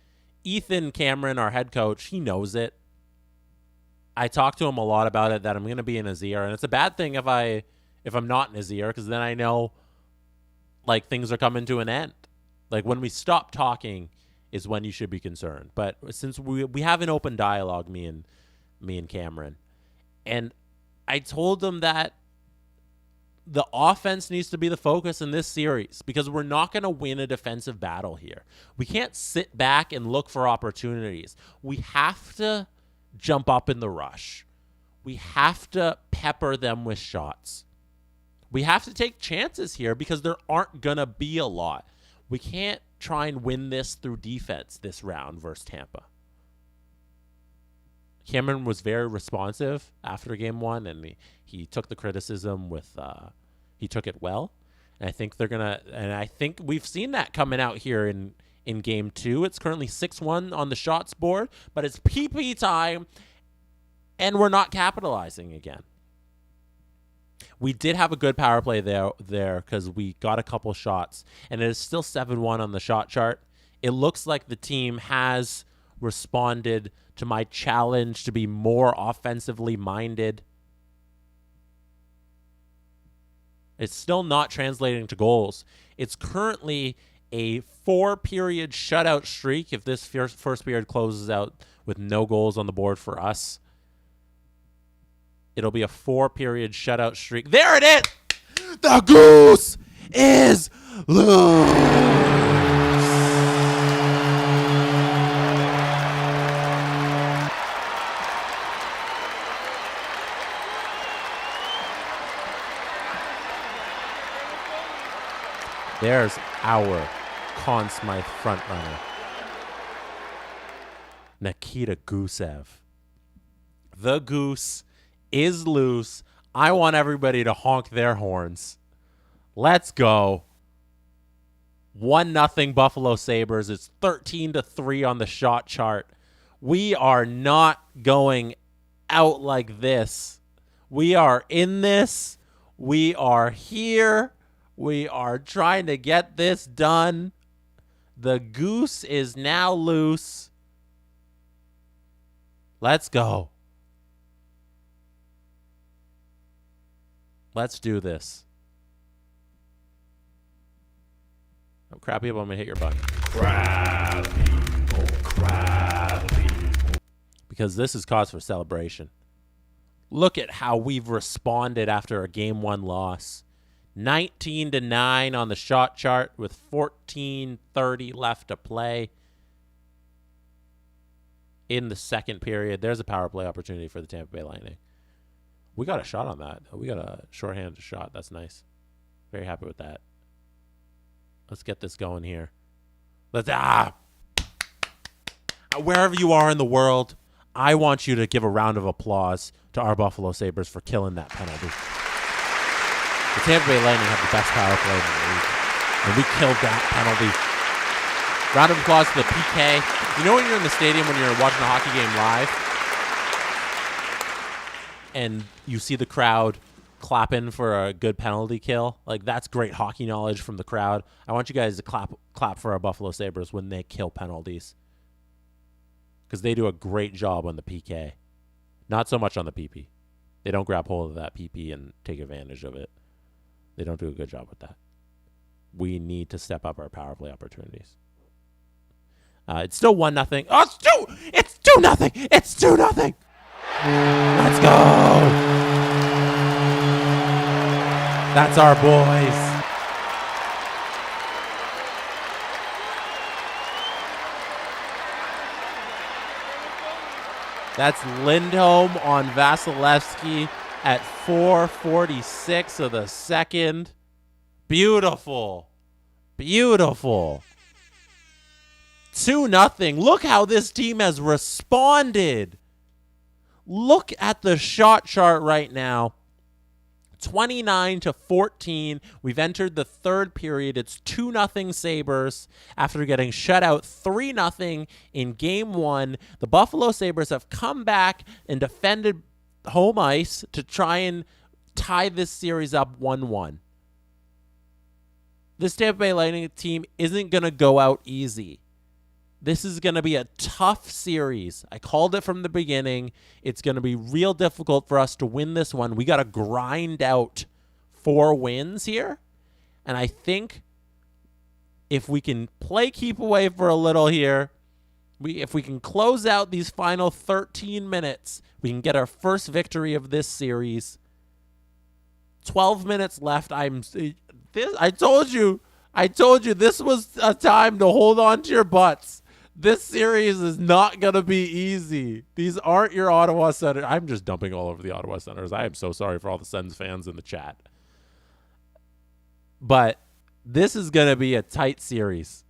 Ethan Cameron, our head coach, he knows it. I talk to him a lot about it, that I'm going to be in his ear, and it's a bad thing if I'm not in his ear, because then I know like things are coming to an end. Like, when we stop talking is when you should be concerned. But since we have an open dialogue, me and Cameron, and I told him that the offense needs to be the focus in this series, because we're not going to win a defensive battle here. We can't sit back and look for opportunities. We have to jump up in the rush. We have to pepper them with shots. We have to take chances here, because there aren't going to be a lot. We can't try and win this through defense this round versus Tampa. Cameron was very responsive after game one, and he took the criticism with he took it well. And I think we've seen that coming out here in game two. It's currently 6-1 on the shots board, but it's PP time, and we're not capitalizing again. We did have a good power play there because we got a couple shots, and it is still 7-1 on the shot chart. It looks like the team has responded to my challenge to be more offensively minded. It's still not translating to goals. It's currently a 4-period shutout streak if this first period closes out with no goals on the board for us. It'll be a 4-period shutout streak. There it is! The Goose is loose! There's our Conn Smythe frontrunner, Nikita Gusev. The Goose is loose. I want everybody to honk their horns. Let's go. 1-0 Buffalo Sabres. It's 13-3 on the shot chart. We are not going out like this. We are in this. We are here. We are trying to get this done. The Goose is now loose. Let's go. Let's do this. Oh, crap, people, I'm going to hit your button. Crap people. Because this is cause for celebration. Look at how we've responded after a game one loss. 19-9 on the shot chart with 14:30 left to play in the second period. There's a power play opportunity for the Tampa Bay Lightning. We got a shot on that. We got a shorthanded shot. That's nice. Very happy with that. Let's get this going here. Wherever you are in the world, I want you to give a round of applause to our Buffalo Sabres for killing that penalty. The Tampa Bay Lightning have the best power play in the league, and we killed that penalty. Round of applause to the PK. You know when you're in the stadium when you're watching a hockey game live, and you see the crowd clapping for a good penalty kill? Like, that's great hockey knowledge from the crowd. I want you guys to clap for our Buffalo Sabres when they kill penalties, because they do a great job on the PK. Not so much on the PP. They don't grab hold of that PP and take advantage of it. They don't do a good job with that. We need to step up our power play opportunities. It's still 1-0. Oh, it's 2-0. It's 2-0. Let's go. That's our boys. That's Lindholm on Vasilevsky at 4:46 of the second. Beautiful. Beautiful. 2-0. Look how this team has responded. Look at the shot chart right now. 29-14. We've entered the third period. It's 2-0 Sabres after getting shut out 3-0 in game one. The Buffalo Sabres have come back and defended home ice to try and tie this series up 1-1. This Tampa Bay Lightning team isn't going to go out easy. This is going to be a tough series. I called it from the beginning. It's going to be real difficult for us to win this one. We got to grind out 4 wins here. And I think if we can play keep away for a little here, if we can close out these final 13 minutes, we can get our first victory of this series. 12 minutes left. I told you this was a time to hold on to your butts. This series is not going to be easy. These aren't your Ottawa Senators. I'm just dumping all over the Ottawa Senators. I am so sorry for all the Sens fans in the chat. But this is going to be a tight series.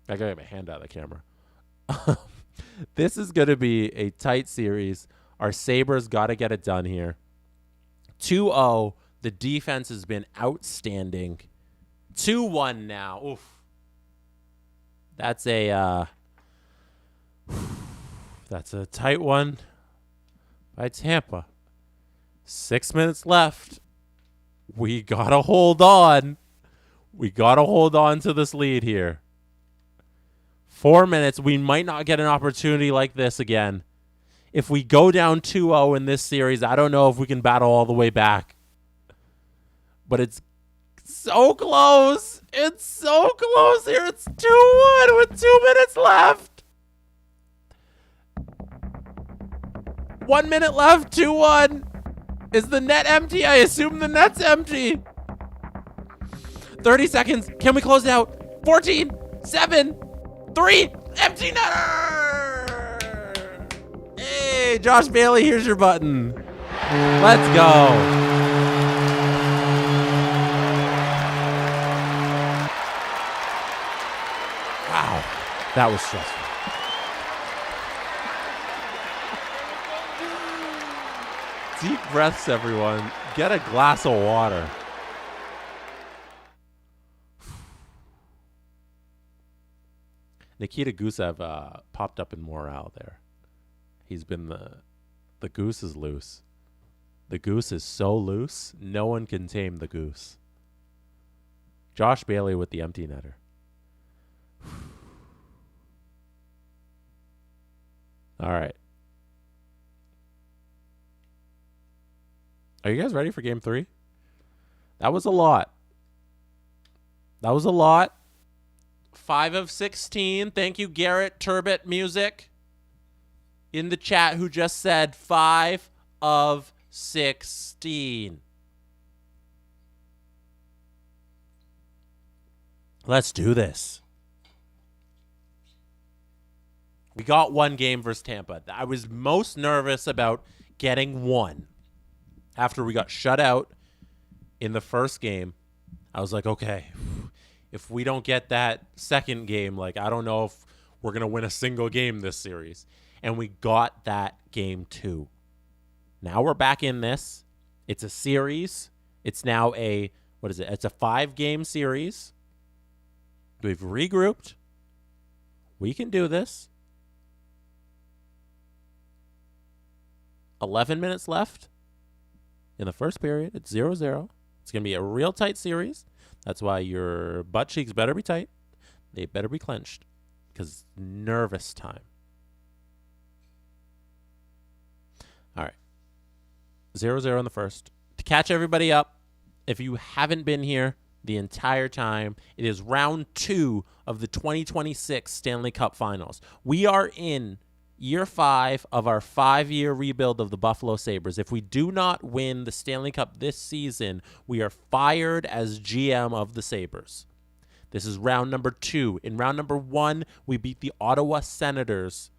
I got to get my hand out of the camera. This is going to be a tight series. Our Sabres got to get it done here. 2-0. The defense has been outstanding. 2-1 now. Oof. That's a tight one by Tampa. 6 minutes left. We got to hold on. We got to hold on to this lead here. 4 minutes. We might not get an opportunity like this again. If we go down 2-0 in this series, I don't know if we can battle all the way back. But it's so close. It's so close here. It's 2-1 with 2 minutes left. 1 minute left. 2-1. Is the net empty? I assume the net's empty. 30 seconds. Can we close it out? 14, 7, 3. Empty netter. Hey, Josh Bailey, here's your button. Let's go. Wow, that was stressful. Deep breaths, everyone. Get a glass of water. Nikita Gusev popped up in morale there. He's been the goose is loose. The goose is so loose, no one can tame the goose. Josh Bailey with the empty netter. All right. Are you guys ready for game 3? That was a lot. 5 of 16. Thank you, Garrett Turbot Music in the chat who just said 5 of 16. Let's do this. We got 1 game versus Tampa. I was most nervous about getting 1. After we got shut out in the first game, I was like, okay, if we don't get that second game, like, I don't know if we're going to win a single game this series. And we got that game 2. Now we're back in this. It's a series. It's now it's a 5-game series. We've regrouped. We can do this. 11 minutes left in the first period. It's 0-0. It's going to be a real tight series. That's why your butt cheeks better be tight. They better be clenched because nervous time. All right. 0-0 in the first. To catch everybody up, if you haven't been here the entire time, it is round 2 of the 2026 Stanley Cup Finals. We are in year 5 of our 5-year rebuild of the Buffalo Sabres. If we do not win the Stanley Cup this season, we are fired as GM of the Sabres. This is round number 2. In round number 1, we beat the Ottawa Senators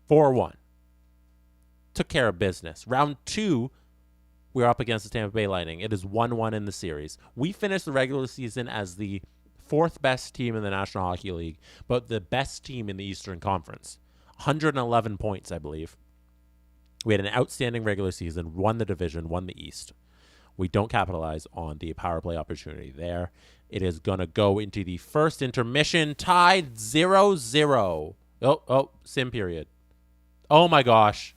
4-1. took care of business. Round 2, we're up against the Tampa Bay Lightning. It is 1-1 in the series. We finished the regular season as the 4th best team in the National Hockey League, but the best team in the Eastern Conference. 111 points, I believe. We had an outstanding regular season, won the division, won the East. We don't capitalize on the power play opportunity there. It is going to go into the first intermission, tied 0-0. Sim period. Oh, my gosh.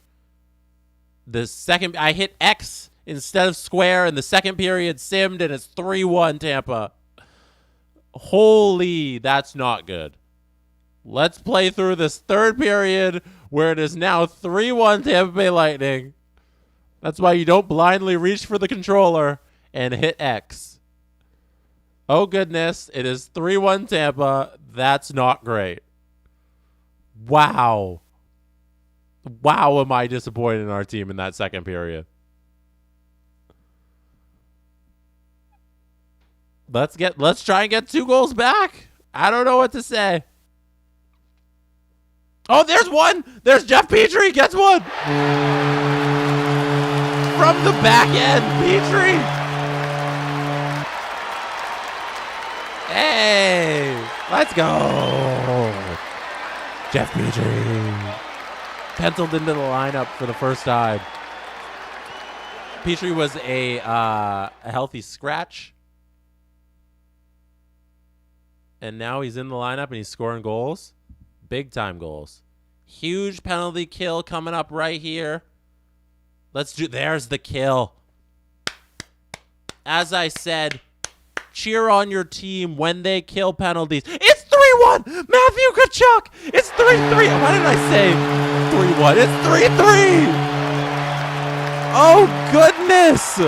The second, I hit X instead of square, and the second period simmed, and it's 3-1 Tampa. Holy, that's not good. Let's play through this third period where it is now 3-1 Tampa Bay Lightning. That's why you don't blindly reach for the controller and hit X. Oh, goodness. It is 3-1 Tampa. That's not great. Wow. Wow, am I disappointed in our team in that second period. Let's try and get 2 goals back. I don't know what to say. Oh, there's one. There's Jeff Petrie gets one. From the back end, Petrie. Hey, let's go. Jeff Petrie. Penciled into the lineup for the first time. Petrie was a healthy scratch. And now he's in the lineup and he's scoring goals. Big time goals. Huge penalty kill coming up right here. There's the kill. As I said, cheer on your team when they kill penalties. It's 3-1. Matthew Tkachuk. It's 3-3. Why did I say 3-1? It's 3-3. Oh, goodness.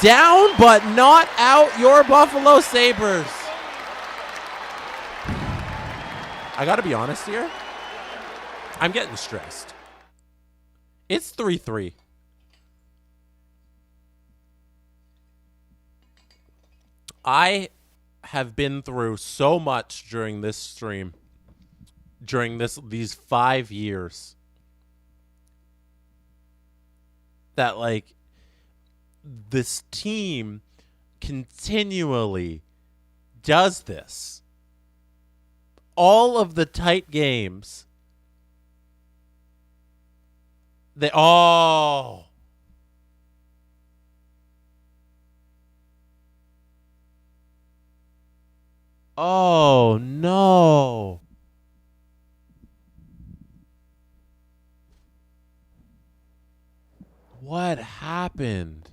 Down but not out, your Buffalo Sabres. I got to be honest here. I'm getting stressed. It's 3-3. I have been through so much during this stream, during these 5 years, that like this team continually does this. All of the tight games. Oh no. What happened?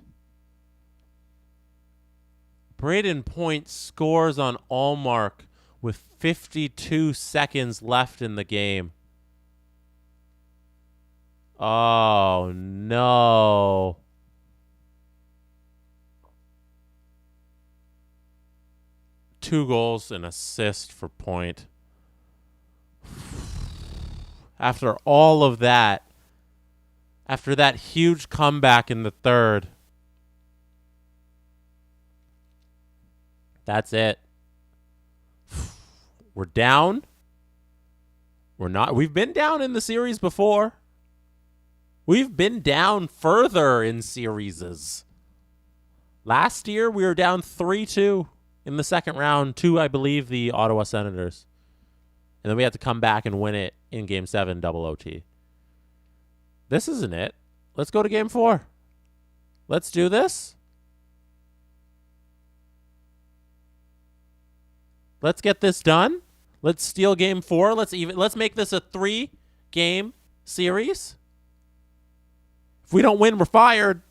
Braden Point scores on Allmark with 52 seconds left in the game. Oh, no. Two goals and assist for Point. After all of that, after that huge comeback in the third, that's it. We're down. We're not. We've been down in the series before. We've been down further in series. Last year, we were down 3-2 in the second round to, I believe, the Ottawa Senators. And then we had to come back and win it in Game 7 double OT. This isn't it. Let's go to Game 4. Let's do this. Let's get this done. Let's steal Game 4. Let's make this a 3-game series. If we don't win, we're fired.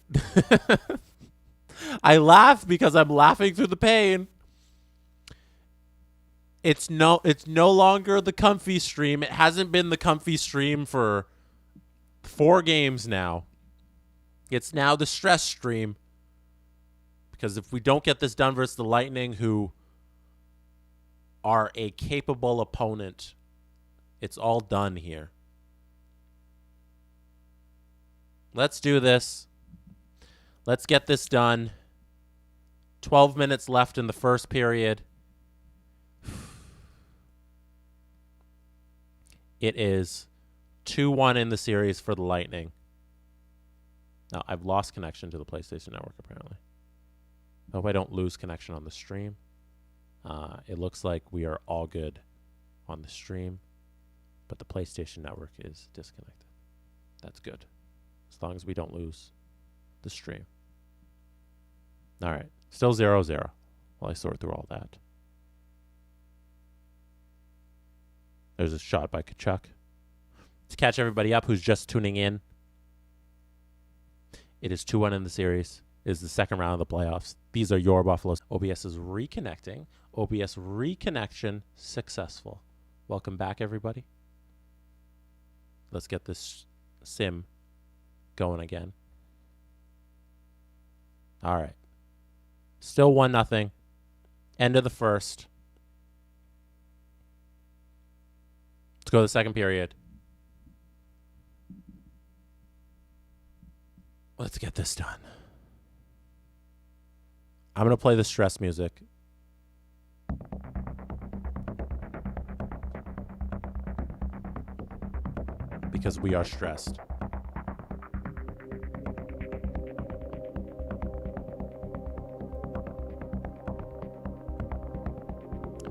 I laugh because I'm laughing through the pain. It's no longer the comfy stream. It hasn't been the comfy stream for 4 games now. It's now the stress stream. Because if we don't get this done versus the Lightning, who are a capable opponent, it's all done here. Let's do this. Let's get this done. 12 minutes left in the first period. It is 2-1 in the series for the Lightning. Now, I've lost connection to the PlayStation Network, apparently. I hope I don't lose connection on the stream. It looks like we are all good on the stream, but the PlayStation Network is disconnected. That's good, as long as we don't lose the stream. All right, still 0-0 while I sort through all that. There's a shot by Kachuk. To catch everybody up who's just tuning in, it is 2-1 in the series. It is the second round of the playoffs. These are your Buffalo. OBS is reconnecting. OBS reconnection successful. Welcome back, everybody. Let's get this sim going again. All right. Still 1-0. End of the first. Let's go to the second period. Let's get this done. I'm going to play the stress music. Because we are stressed.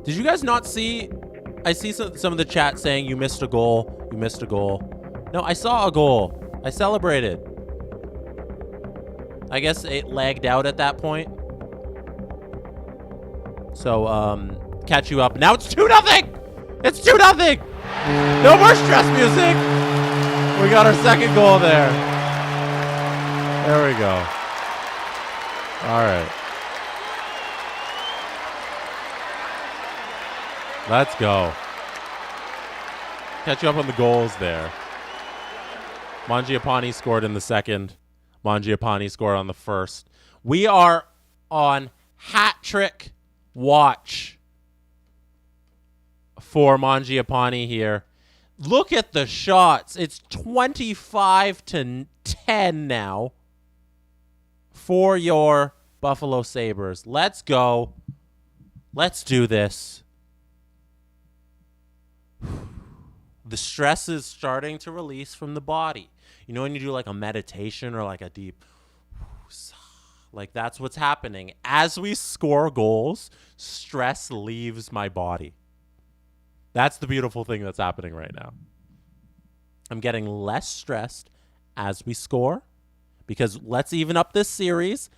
Did you guys not see? I see some of the chat saying you missed a goal. You missed a goal. No, I saw a goal. I celebrated. I guess it lagged out at that point. So, catch you up. Now it's 2-0! It's 2-0! No more stress music! We got our second goal there. There we go. All right. Let's go. Catch you up on the goals there. Mangiapane scored in the second. Mangiapane scored on the first. We are on hat trick watch for Mangiapane here. Look at the shots. It's 25-10 now for your Buffalo Sabres. Let's go. Let's do this. The stress is starting to release from the body. You know when you do like a meditation or like a deep, like that's what's happening. As we score goals, stress leaves my body. That's the beautiful thing that's happening right now. I'm getting less stressed as we score because let's even up this series.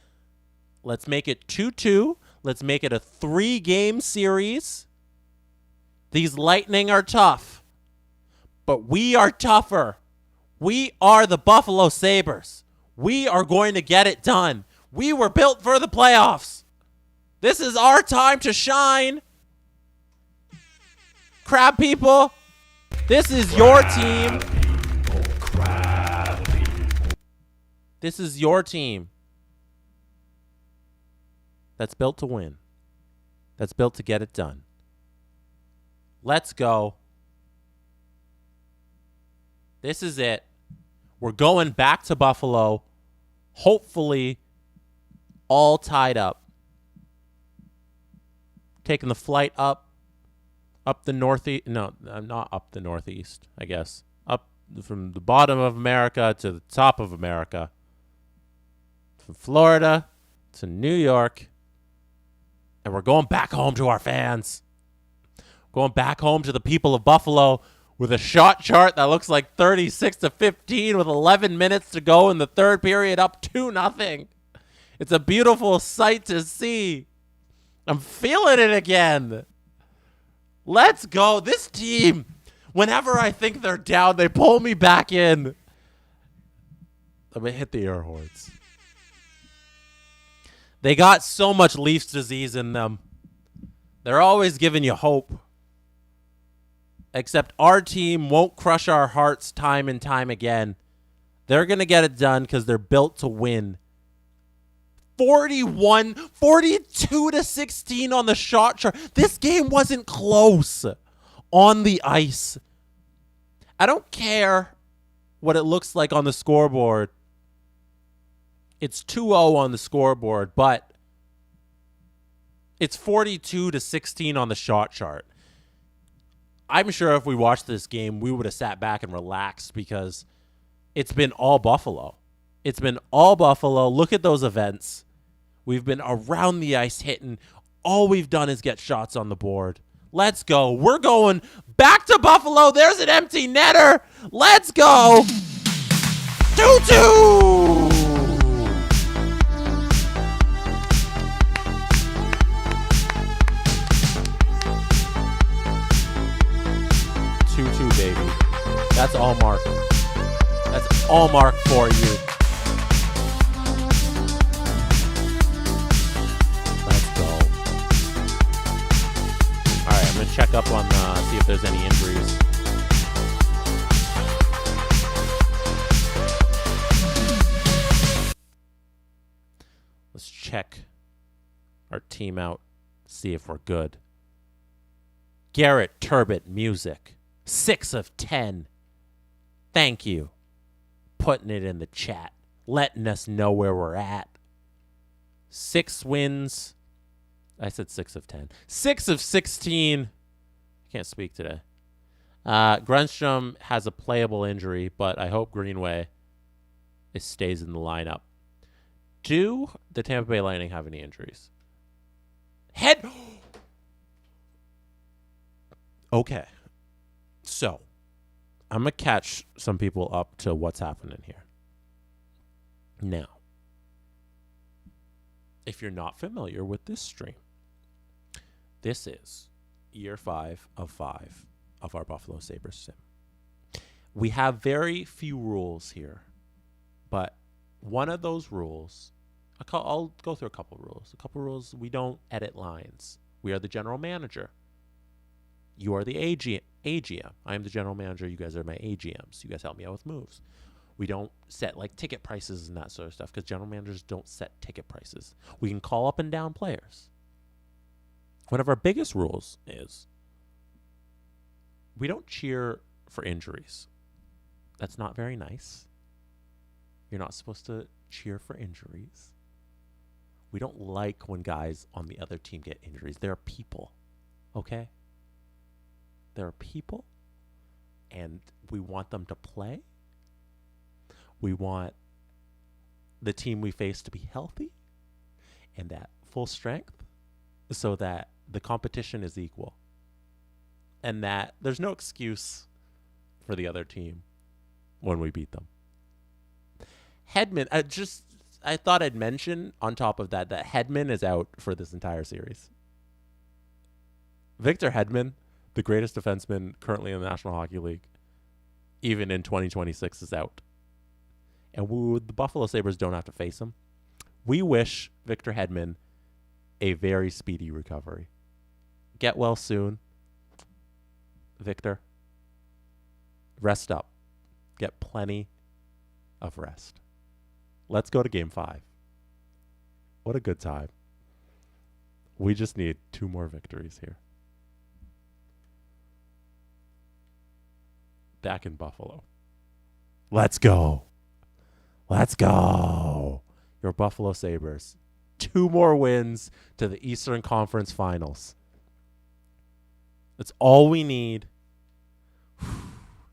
Let's make it 2-2. Let's make it a 3-game series. These Lightning are tough, but we are tougher. We are the Buffalo Sabres. We are going to get it done. We were built for the playoffs. This is our time to shine. Crab people, this is your team. This is your team that's built to win. That's built to get it done. Let's go. This is it. We're going back to Buffalo. Hopefully, all tied up. Taking the flight up the northeast. No, not up the northeast, I guess. Up from the bottom of America to the top of America. From Florida to New York. And we're going back home to our fans. Going back home to the people of Buffalo with a shot chart that looks like 36-15 with 11 minutes to go in the third period, up 2-0. It's a beautiful sight to see. I'm feeling it again. Let's go. This team, whenever I think they're down, they pull me back in. Let me hit the air horns. They got so much Leafs disease in them. They're always giving you hope. Except our team won't crush our hearts time and time again. They're going to get it done because they're built to win. 42-16 on the shot chart. This game wasn't close on the ice. I don't care what it looks like on the scoreboard. It's 2-0 on the scoreboard, but it's 42-16 on the shot chart. I'm sure if we watched this game, we would have sat back and relaxed because it's been all Buffalo. It's been all Buffalo. Look at those events. We've been around the ice hitting. All we've done is get shots on the board. Let's go. We're going back to Buffalo. There's an empty netter. Let's go. 2-2. 2-2, baby. That's all Mark. That's all Mark for you. Let's go. All right, I'm going to check up on see if there's any injuries. Let's check our team out, see if we're good. Garrett Turbot Music, 6 of 10. Thank you. Putting it in the chat, letting us know where we're at. 6 wins. I said 6 of 10. 6 of 16. Can't speak today. Grunstrom has a playable injury, but I hope Greenway stays in the lineup. Do the Tampa Bay Lightning have any injuries? Head. Okay. So, I'm going to catch some people up to what's happening here. Now, if you're not familiar with this stream, this is year 5 of our Buffalo Sabres sim. We have very few rules here, but one of those rules, I'll go through a couple rules. A couple rules, we don't edit lines. We are the general manager. You are the AGM. I am the general manager. You guys are my AGMs. You guys help me out with moves. We don't set like ticket prices and that sort of stuff because general managers don't set ticket prices. We can call up and down players. One of our biggest rules is we don't cheer for injuries. That's not very nice. You're not supposed to cheer for injuries. We don't like when guys on the other team get injuries. They're people, okay? There are people, and we want them to play. We want the team we face to be healthy and at full strength so that the competition is equal and that there's no excuse for the other team when we beat them. Hedman, I thought I'd mention on top of that Hedman is out for this entire series. Victor Hedman, the greatest defenseman currently in the National Hockey League, even in 2026, is out. And the Buffalo Sabres don't have to face him. We wish Victor Hedman a very speedy recovery. Get well soon. Victor, rest up. Get plenty of rest. Let's go to Game 5. What a good time. We just need 2 more victories here. Back in Buffalo. Let's go. Let's go. Your Buffalo Sabres. 2 more wins to the Eastern Conference Finals. That's all we need.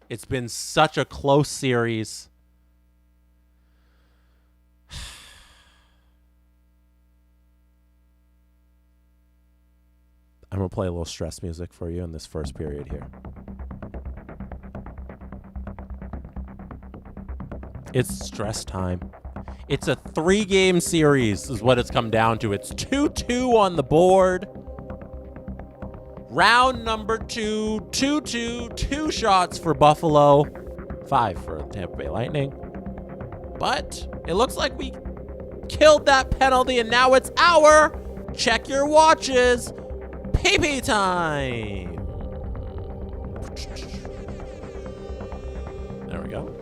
It's been such a close series. I'm going to play a little stress music for you in this first period here. It's stress time. It's a 3-game series is what it's come down to. It's 2-2 on the board. Round number 2, 2-2, 2 shots for Buffalo, 5 for Tampa Bay Lightning. But it looks like we killed that penalty, and now it's our check your watches. PP time. There we go.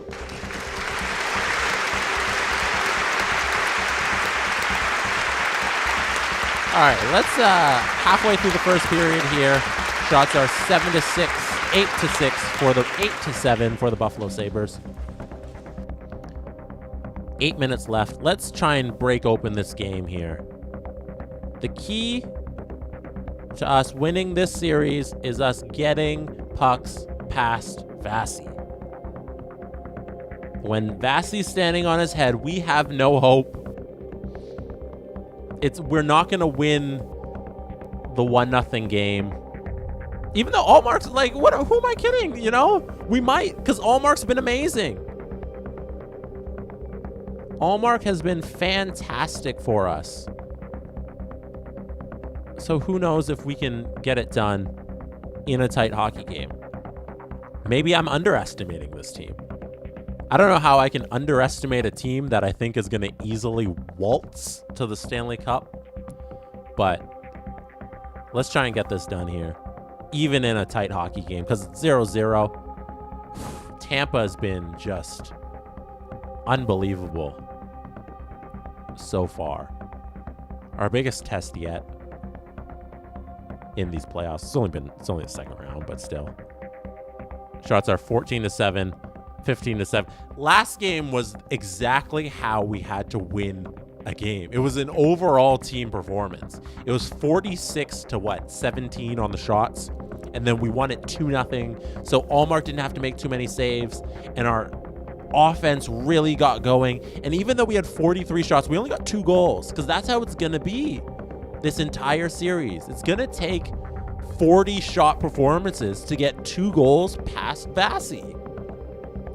All right, let's halfway through the first period here. Shots are 7-6, 8-6 for the 8-7 for the Buffalo Sabres. 8 minutes left. Let's try and break open this game here. The key to us winning this series is us getting pucks past Vasi. When Vasi's standing on his head, we have no hope. We're not going to win the 1-0 game. Even though Allmark's who am I kidding? We might, because Allmark's been amazing. Allmark has been fantastic for us. So who knows if we can get it done in a tight hockey game. Maybe I'm underestimating this team. I don't know how I can underestimate a team that I think is going to easily waltz to the Stanley Cup. But let's try and get this done here, even in a tight hockey game, because it's 0-0. Tampa has been just unbelievable so far. Our biggest test yet in these playoffs. It's only the second round, but still. Shots are 14-7, 15-7. Last game was exactly how we had to win a game. It was an overall team performance. It was 46-17 on the shots, and then we won it 2-0. So Allmark didn't have to make too many saves, and our offense really got going. And even though we had 43 shots, we only got 2 goals, because that's how it's going to be this entire series. It's going to take 40 shot performances to get 2 goals past Vasi.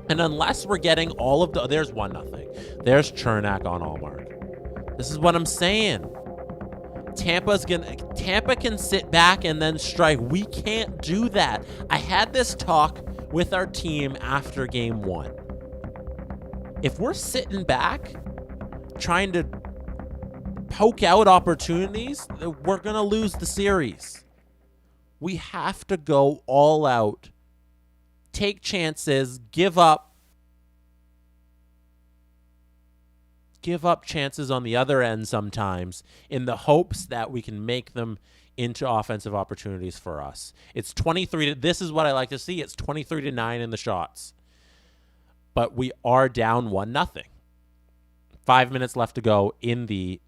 And unless we're getting all of there's 1-0. There's Chernak on Allmark. This is what I'm saying. Tampa can sit back and then strike. We can't do that. I had this talk with our team after game 1. If we're sitting back trying to poke out opportunities, we're going to lose the series. We have to go all out, take chances, give up chances on the other end sometimes in the hopes that we can make them into offensive opportunities for us. It's 23 this is what I like to see. It's 23-9 in the shots. But we are down 1-0. 5 minutes left to go in the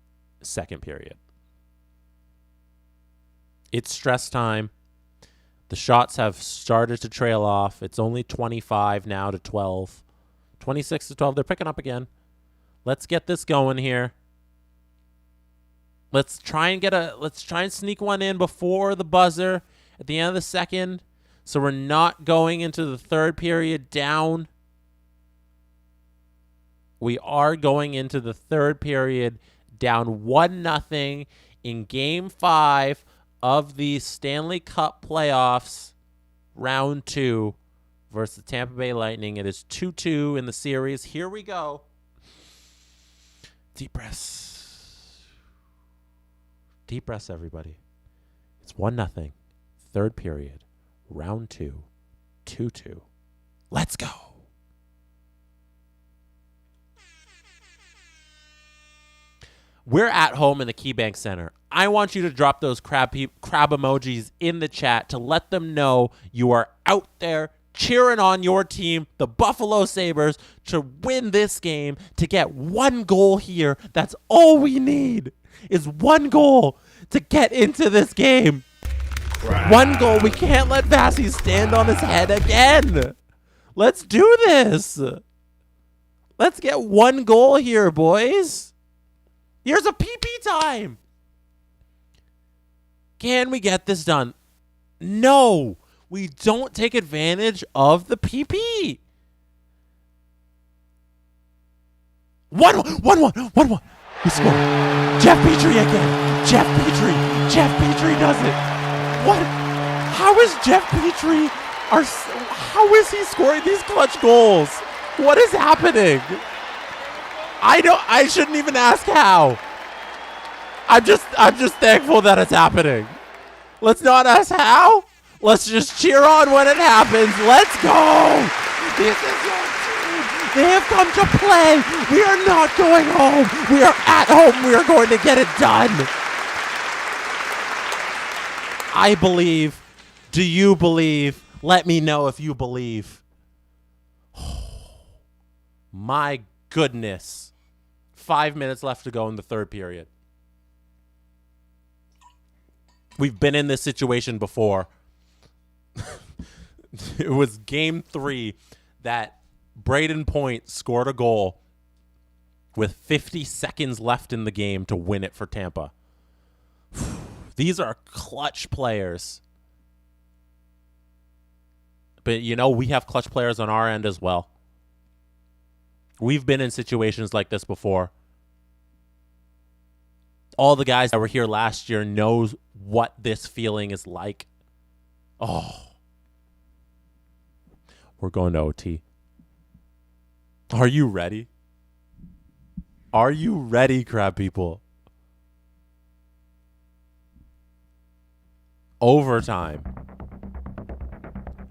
second period. It's stress time. The shots have started to trail off. It's only 25 now to 12. 26 to 12. They're picking up again. Let's get this going here. Let's try and sneak one in before the buzzer at the end of the second, so we're not going into the third period down. We are going into the third period down 1-0 in Game 5 of the Stanley Cup playoffs, round 2 versus the Tampa Bay Lightning. It is 2-2 in the series. Here we go. Deep breaths. Deep breaths, everybody. It's 1-0. Third period. Round 2. 2-2. Let's go. We're at home in the KeyBank Center. I want you to drop those crab emojis in the chat to let them know you are out there cheering on your team, the Buffalo Sabres, to win this game, to get 1 goal here. That's all we need is 1 goal to get into this game. Crap. 1 goal. We can't let Vasi stand on his head again. Let's do this. Let's get 1 goal here, boys. Here's a PP time. Can we get this done? No. We don't take advantage of the PP. 1-1. We score. Jeff Petrie again. Jeff Petrie does it. What? How is Jeff Petrie? How is he scoring these clutch goals? What is happening? I shouldn't even ask how. I'm just thankful that it's happening. Let's not ask how. Let's just cheer on when it happens. Let's go. This is your team. They have come to play. We are not going home. We are at home. We are going to get it done. I believe. Do you believe? Let me know if you believe. My goodness. 5 minutes left to go in the third period. We've been in this situation before. It was game 3 that Braden Point scored a goal with 50 seconds left in the game to win it for Tampa. These are clutch players. But, we have clutch players on our end as well. We've been in situations like this before. All the guys that were here last year knows what this feeling is like. Oh. We're going to OT. Are you ready? Are you ready, crab people? Overtime.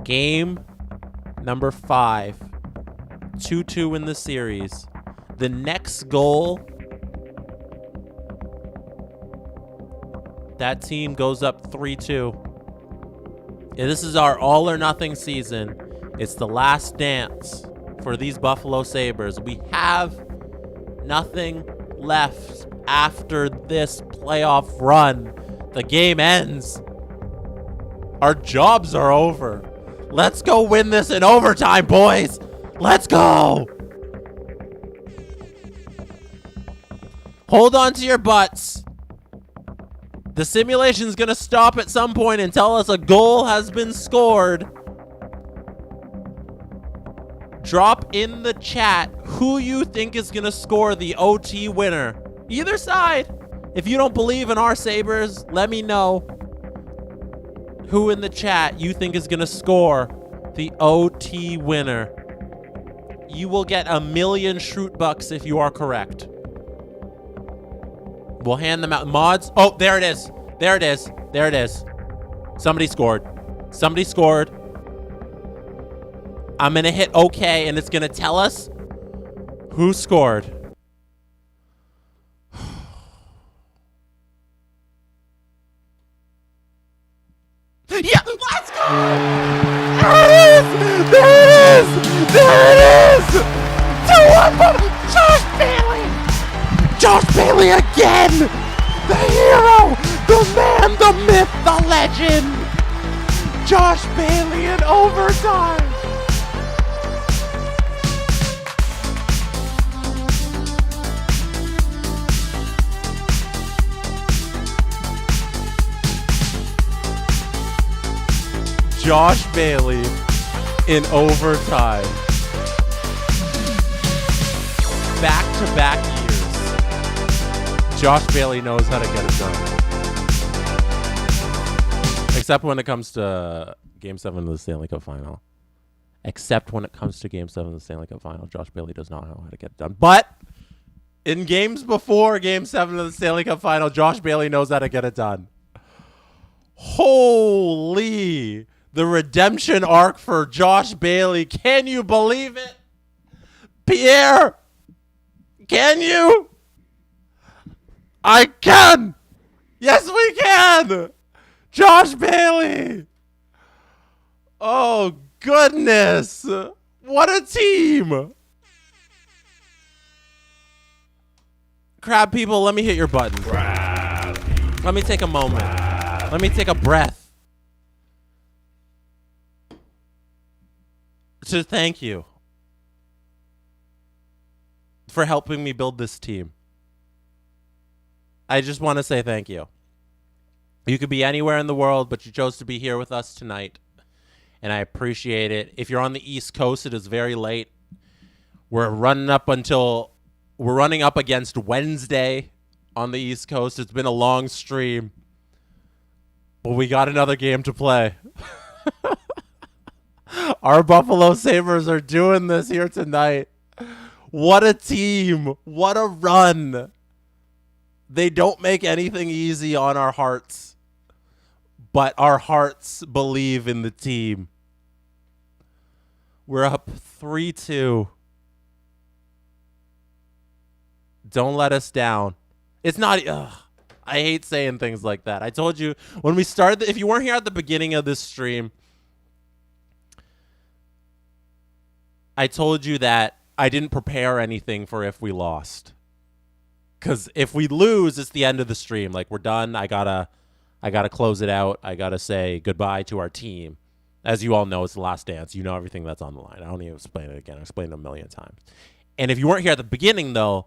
Game number 5. 2-2 in the series. The next goal, that team goes up 3-2. And this is our all or nothing season. It's the last dance for these Buffalo Sabres. We have nothing left after this playoff run. The game ends. Our jobs are over. Let's go win this in overtime, boys. Let's go. Hold on to your butts. The simulation's going to stop at some point and tell us a goal has been scored. Drop in the chat who you think is going to score the OT winner. Either side. If you don't believe in our Sabres, let me know who in the chat you think is going to score the OT winner. You will get 1,000,000 Schrute bucks if you are correct. We'll hand them out. Mods. Oh, there it is. There it is. There it is. Somebody scored. Somebody scored. I'm going to hit OK, and it's going to tell us who scored. Yeah, let's go! There it is! There it is! There it is! 2-1! Josh Bailey! Josh Bailey again! The hero! The man, the myth, the legend! Josh Bailey in overtime! Josh Bailey in overtime. Back-to-back years. Josh Bailey knows how to get it done. Except when it comes to Game 7 of the Stanley Cup Final. Except when it comes to Game 7 of the Stanley Cup Final. Josh Bailey does not know how to get it done. But in games before Game 7 of the Stanley Cup Final, Josh Bailey knows how to get it done. Holy... The redemption arc for Josh Bailey. Can you believe it? Pierre, can you? I can. Yes, we can. Josh Bailey. Oh, goodness. What a team. Crab people, let me hit your button. Let me take a moment. Let me take a breath. To thank you for helping me build this team. I just want to say thank you. You could be anywhere in the world, but you chose to be here with us tonight, and I appreciate it. If you're on the East Coast, it is very late. We're running up against Wednesday on the East Coast. It's been a long stream, but we got another game to play. Our Buffalo Sabres are doing this here tonight. What a team. What a run. They don't make anything easy on our hearts, but our hearts believe in the team. We're up 3-2. Don't let us down. It's not... I hate saying things like that. I told you when we started... If you weren't here at the beginning of this stream... I told you that I didn't prepare anything for if we lost. Because if we lose, it's the end of the stream. Like, we're done. I gotta close it out. I gotta say goodbye to our team. As you all know, it's The Last Dance. You know everything that's on the line. I don't need to explain it again. I explained it a million times. And if you weren't here at the beginning, though,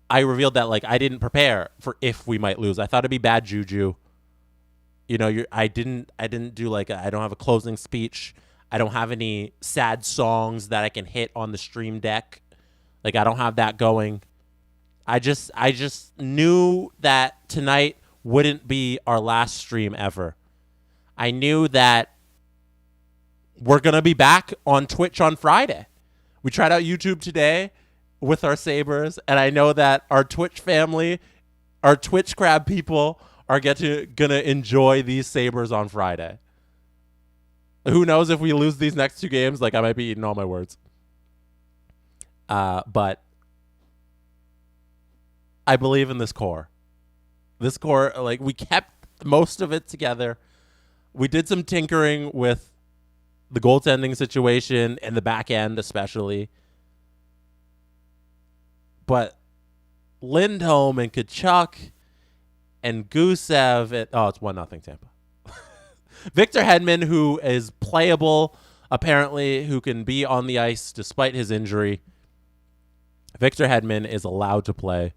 I revealed that I didn't prepare for if we might lose. I thought it'd be bad juju. I didn't do I don't have a closing speech. I don't have any sad songs that I can hit on the stream deck. I don't have that going. I just knew that tonight wouldn't be our last stream ever. I knew that we're going to be back on Twitch on Friday. We tried out YouTube today with our Sabres, and I know that our Twitch family, our Twitch crab people are going to enjoy these Sabres on Friday. Who knows if we lose these next 2 games? I might be eating all my words. But I believe in this core. This core, we kept most of it together. We did some tinkering with the goaltending situation and the back end especially. But Lindholm and Kachuk and Gusev, it's 1-0 Tampa. Victor Hedman, who is playable, apparently, who can be on the ice despite his injury. Victor Hedman is allowed to play.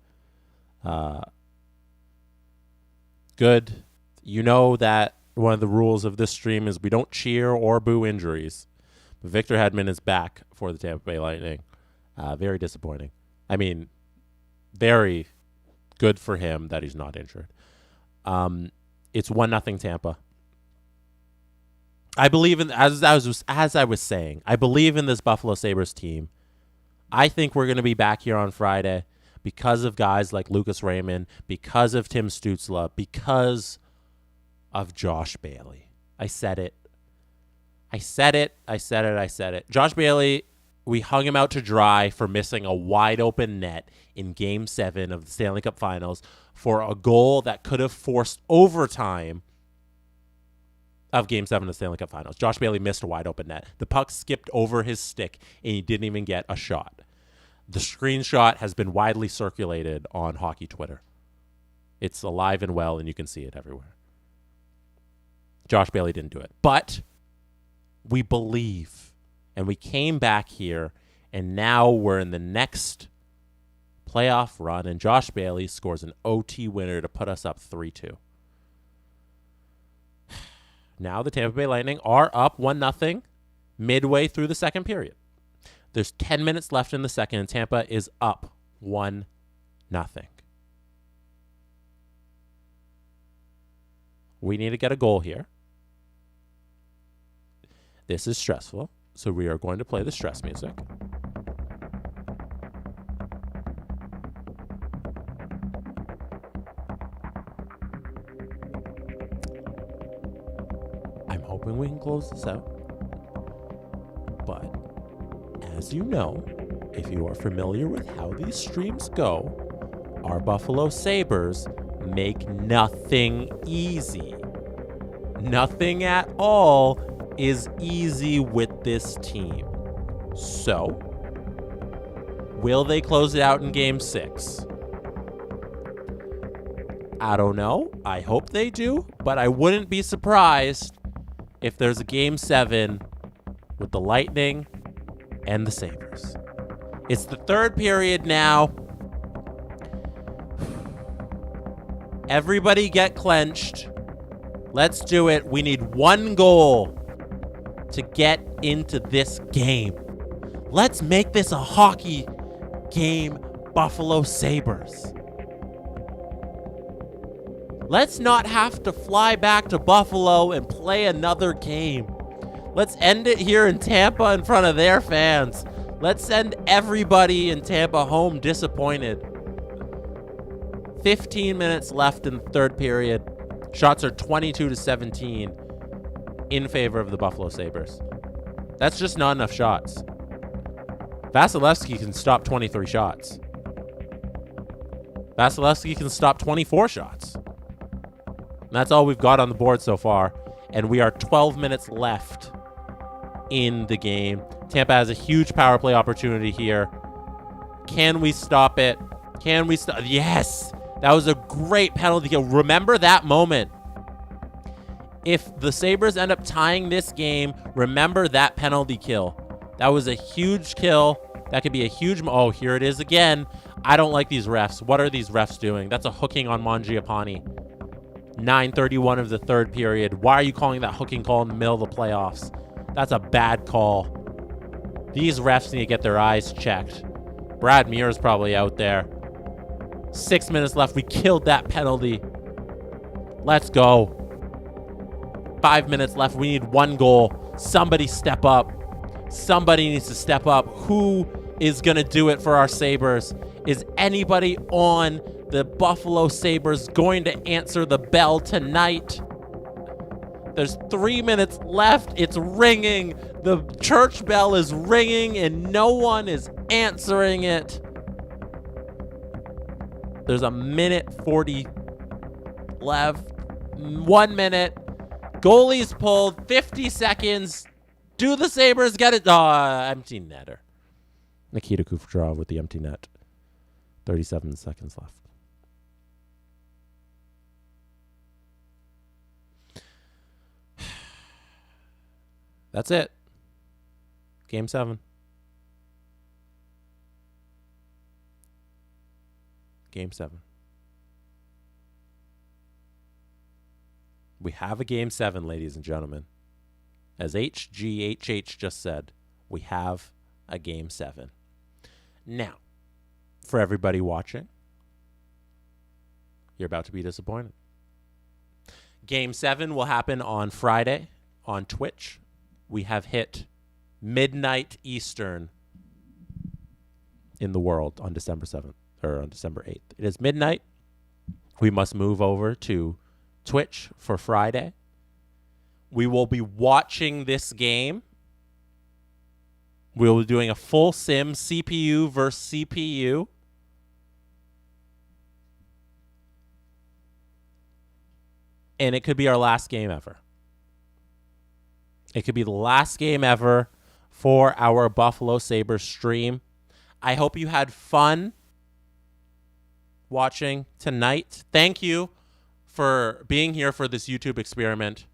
Good. You know that one of the rules of this stream is we don't cheer or boo injuries. But Victor Hedman is back for the Tampa Bay Lightning. Very disappointing. I mean, very good for him that he's not injured. It's 1-0 Tampa. I believe in, as I was saying, I believe in this Buffalo Sabres team. I think we're going to be back here on Friday because of guys like Lucas Raymond, because of Tim Stützle, because of Josh Bailey. I said it. Josh Bailey, we hung him out to dry for missing a wide open net in Game 7 of the Stanley Cup Finals for a goal that could have forced overtime of Game 7 of the Stanley Cup Finals. Josh Bailey missed a wide open net. The puck skipped over his stick, and he didn't even get a shot. The screenshot has been widely circulated on hockey Twitter. It's alive and well, and you can see it everywhere. Josh Bailey didn't do it. But we believe, and we came back here, and now we're in the next playoff run, and Josh Bailey scores an OT winner to put us up 3-2. Now the Tampa Bay Lightning are up 1-0 midway through the second period. There's 10 minutes left in the second, and Tampa is up 1-0. We need to get a goal here. This is stressful, so we are going to play the stress music. I'm hoping we can close this out. But as you know, if you are familiar with how these streams go, our Buffalo Sabres make nothing easy. Nothing at all is easy with this team. So, will they close it out in Game 6? I don't know. I hope they do, but I wouldn't be surprised if there's a Game 7 with the Lightning and the Sabres. It's the third period now. Everybody get clenched. Let's do it. We need one goal to get into this game. Let's make this a hockey game, Buffalo Sabres. Let's not have to fly back to Buffalo and play another game. Let's end it here in Tampa in front of their fans. Let's send everybody in Tampa home disappointed. 15 minutes left in the third period. Shots are 22-17 in favor of the Buffalo Sabres. That's just not enough shots. Vasilevsky can stop 23 shots. Vasilevsky can stop 24 shots. And that's all we've got on the board so far. And we are 12 minutes left in the game. Tampa has a huge power play opportunity here. Can we stop it? Can we stop? Yes! That was a great penalty kill. Remember that moment If the Sabres end up tying this game, remember that penalty kill. That was a huge kill. That could be a huge... Oh, here it is again. I don't like these refs. What are these refs doing? That's a hooking on Mangiapane. 9:31 of the third period. Why are you calling that hooking call in the middle of the playoffs? That's a bad call. These refs need to get their eyes checked. Brad Muir's probably out there. 6 minutes left. We killed that penalty. Let's go. 5 minutes left. We need 1 goal. Somebody step up. Somebody needs to step up. Who is going to do it for our Sabres? Is anybody on the Buffalo Sabres going to answer the bell tonight? There's 3 minutes left. It's ringing. The church bell is ringing and no one is answering it. There's a minute 40 left. 1 minute. Goalie's pulled. 50 seconds. Do the Sabres get it? Empty netter. Nikita Kucherov with the empty net. 37 seconds left. That's it. Game 7. Game 7. We have a Game 7, ladies and gentlemen. As HGHH just said, we have a Game 7. Now, for everybody watching, you're about to be disappointed. Game 7 will happen on Friday on Twitch. We have hit midnight Eastern in the world on December 7th or on December 8th. It is midnight. We must move over to Twitch for Friday. We will be watching this game. We will be doing a full sim, CPU versus CPU. And it could be our last game ever. It could be the last game ever for our Buffalo Sabres stream. I hope you had fun watching tonight. Thank you for being here for this YouTube experiment.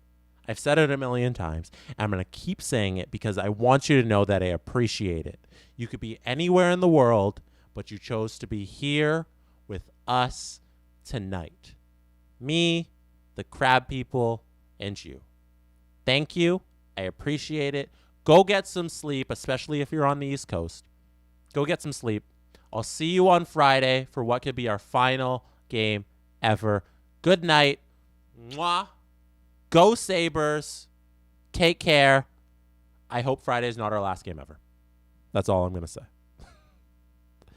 I've said it a million times. I'm going to keep saying it because I want you to know that I appreciate it. You could be anywhere in the world, but you chose to be here with us tonight. Me, the crab people, and you. Thank you. I appreciate it. Go get some sleep, especially if you're on the East Coast. Go get some sleep. I'll see you on Friday for what could be our final game ever. Good night. Mwah. Go Sabres. Take care. I hope Friday is not our last game ever. That's all I'm going to say.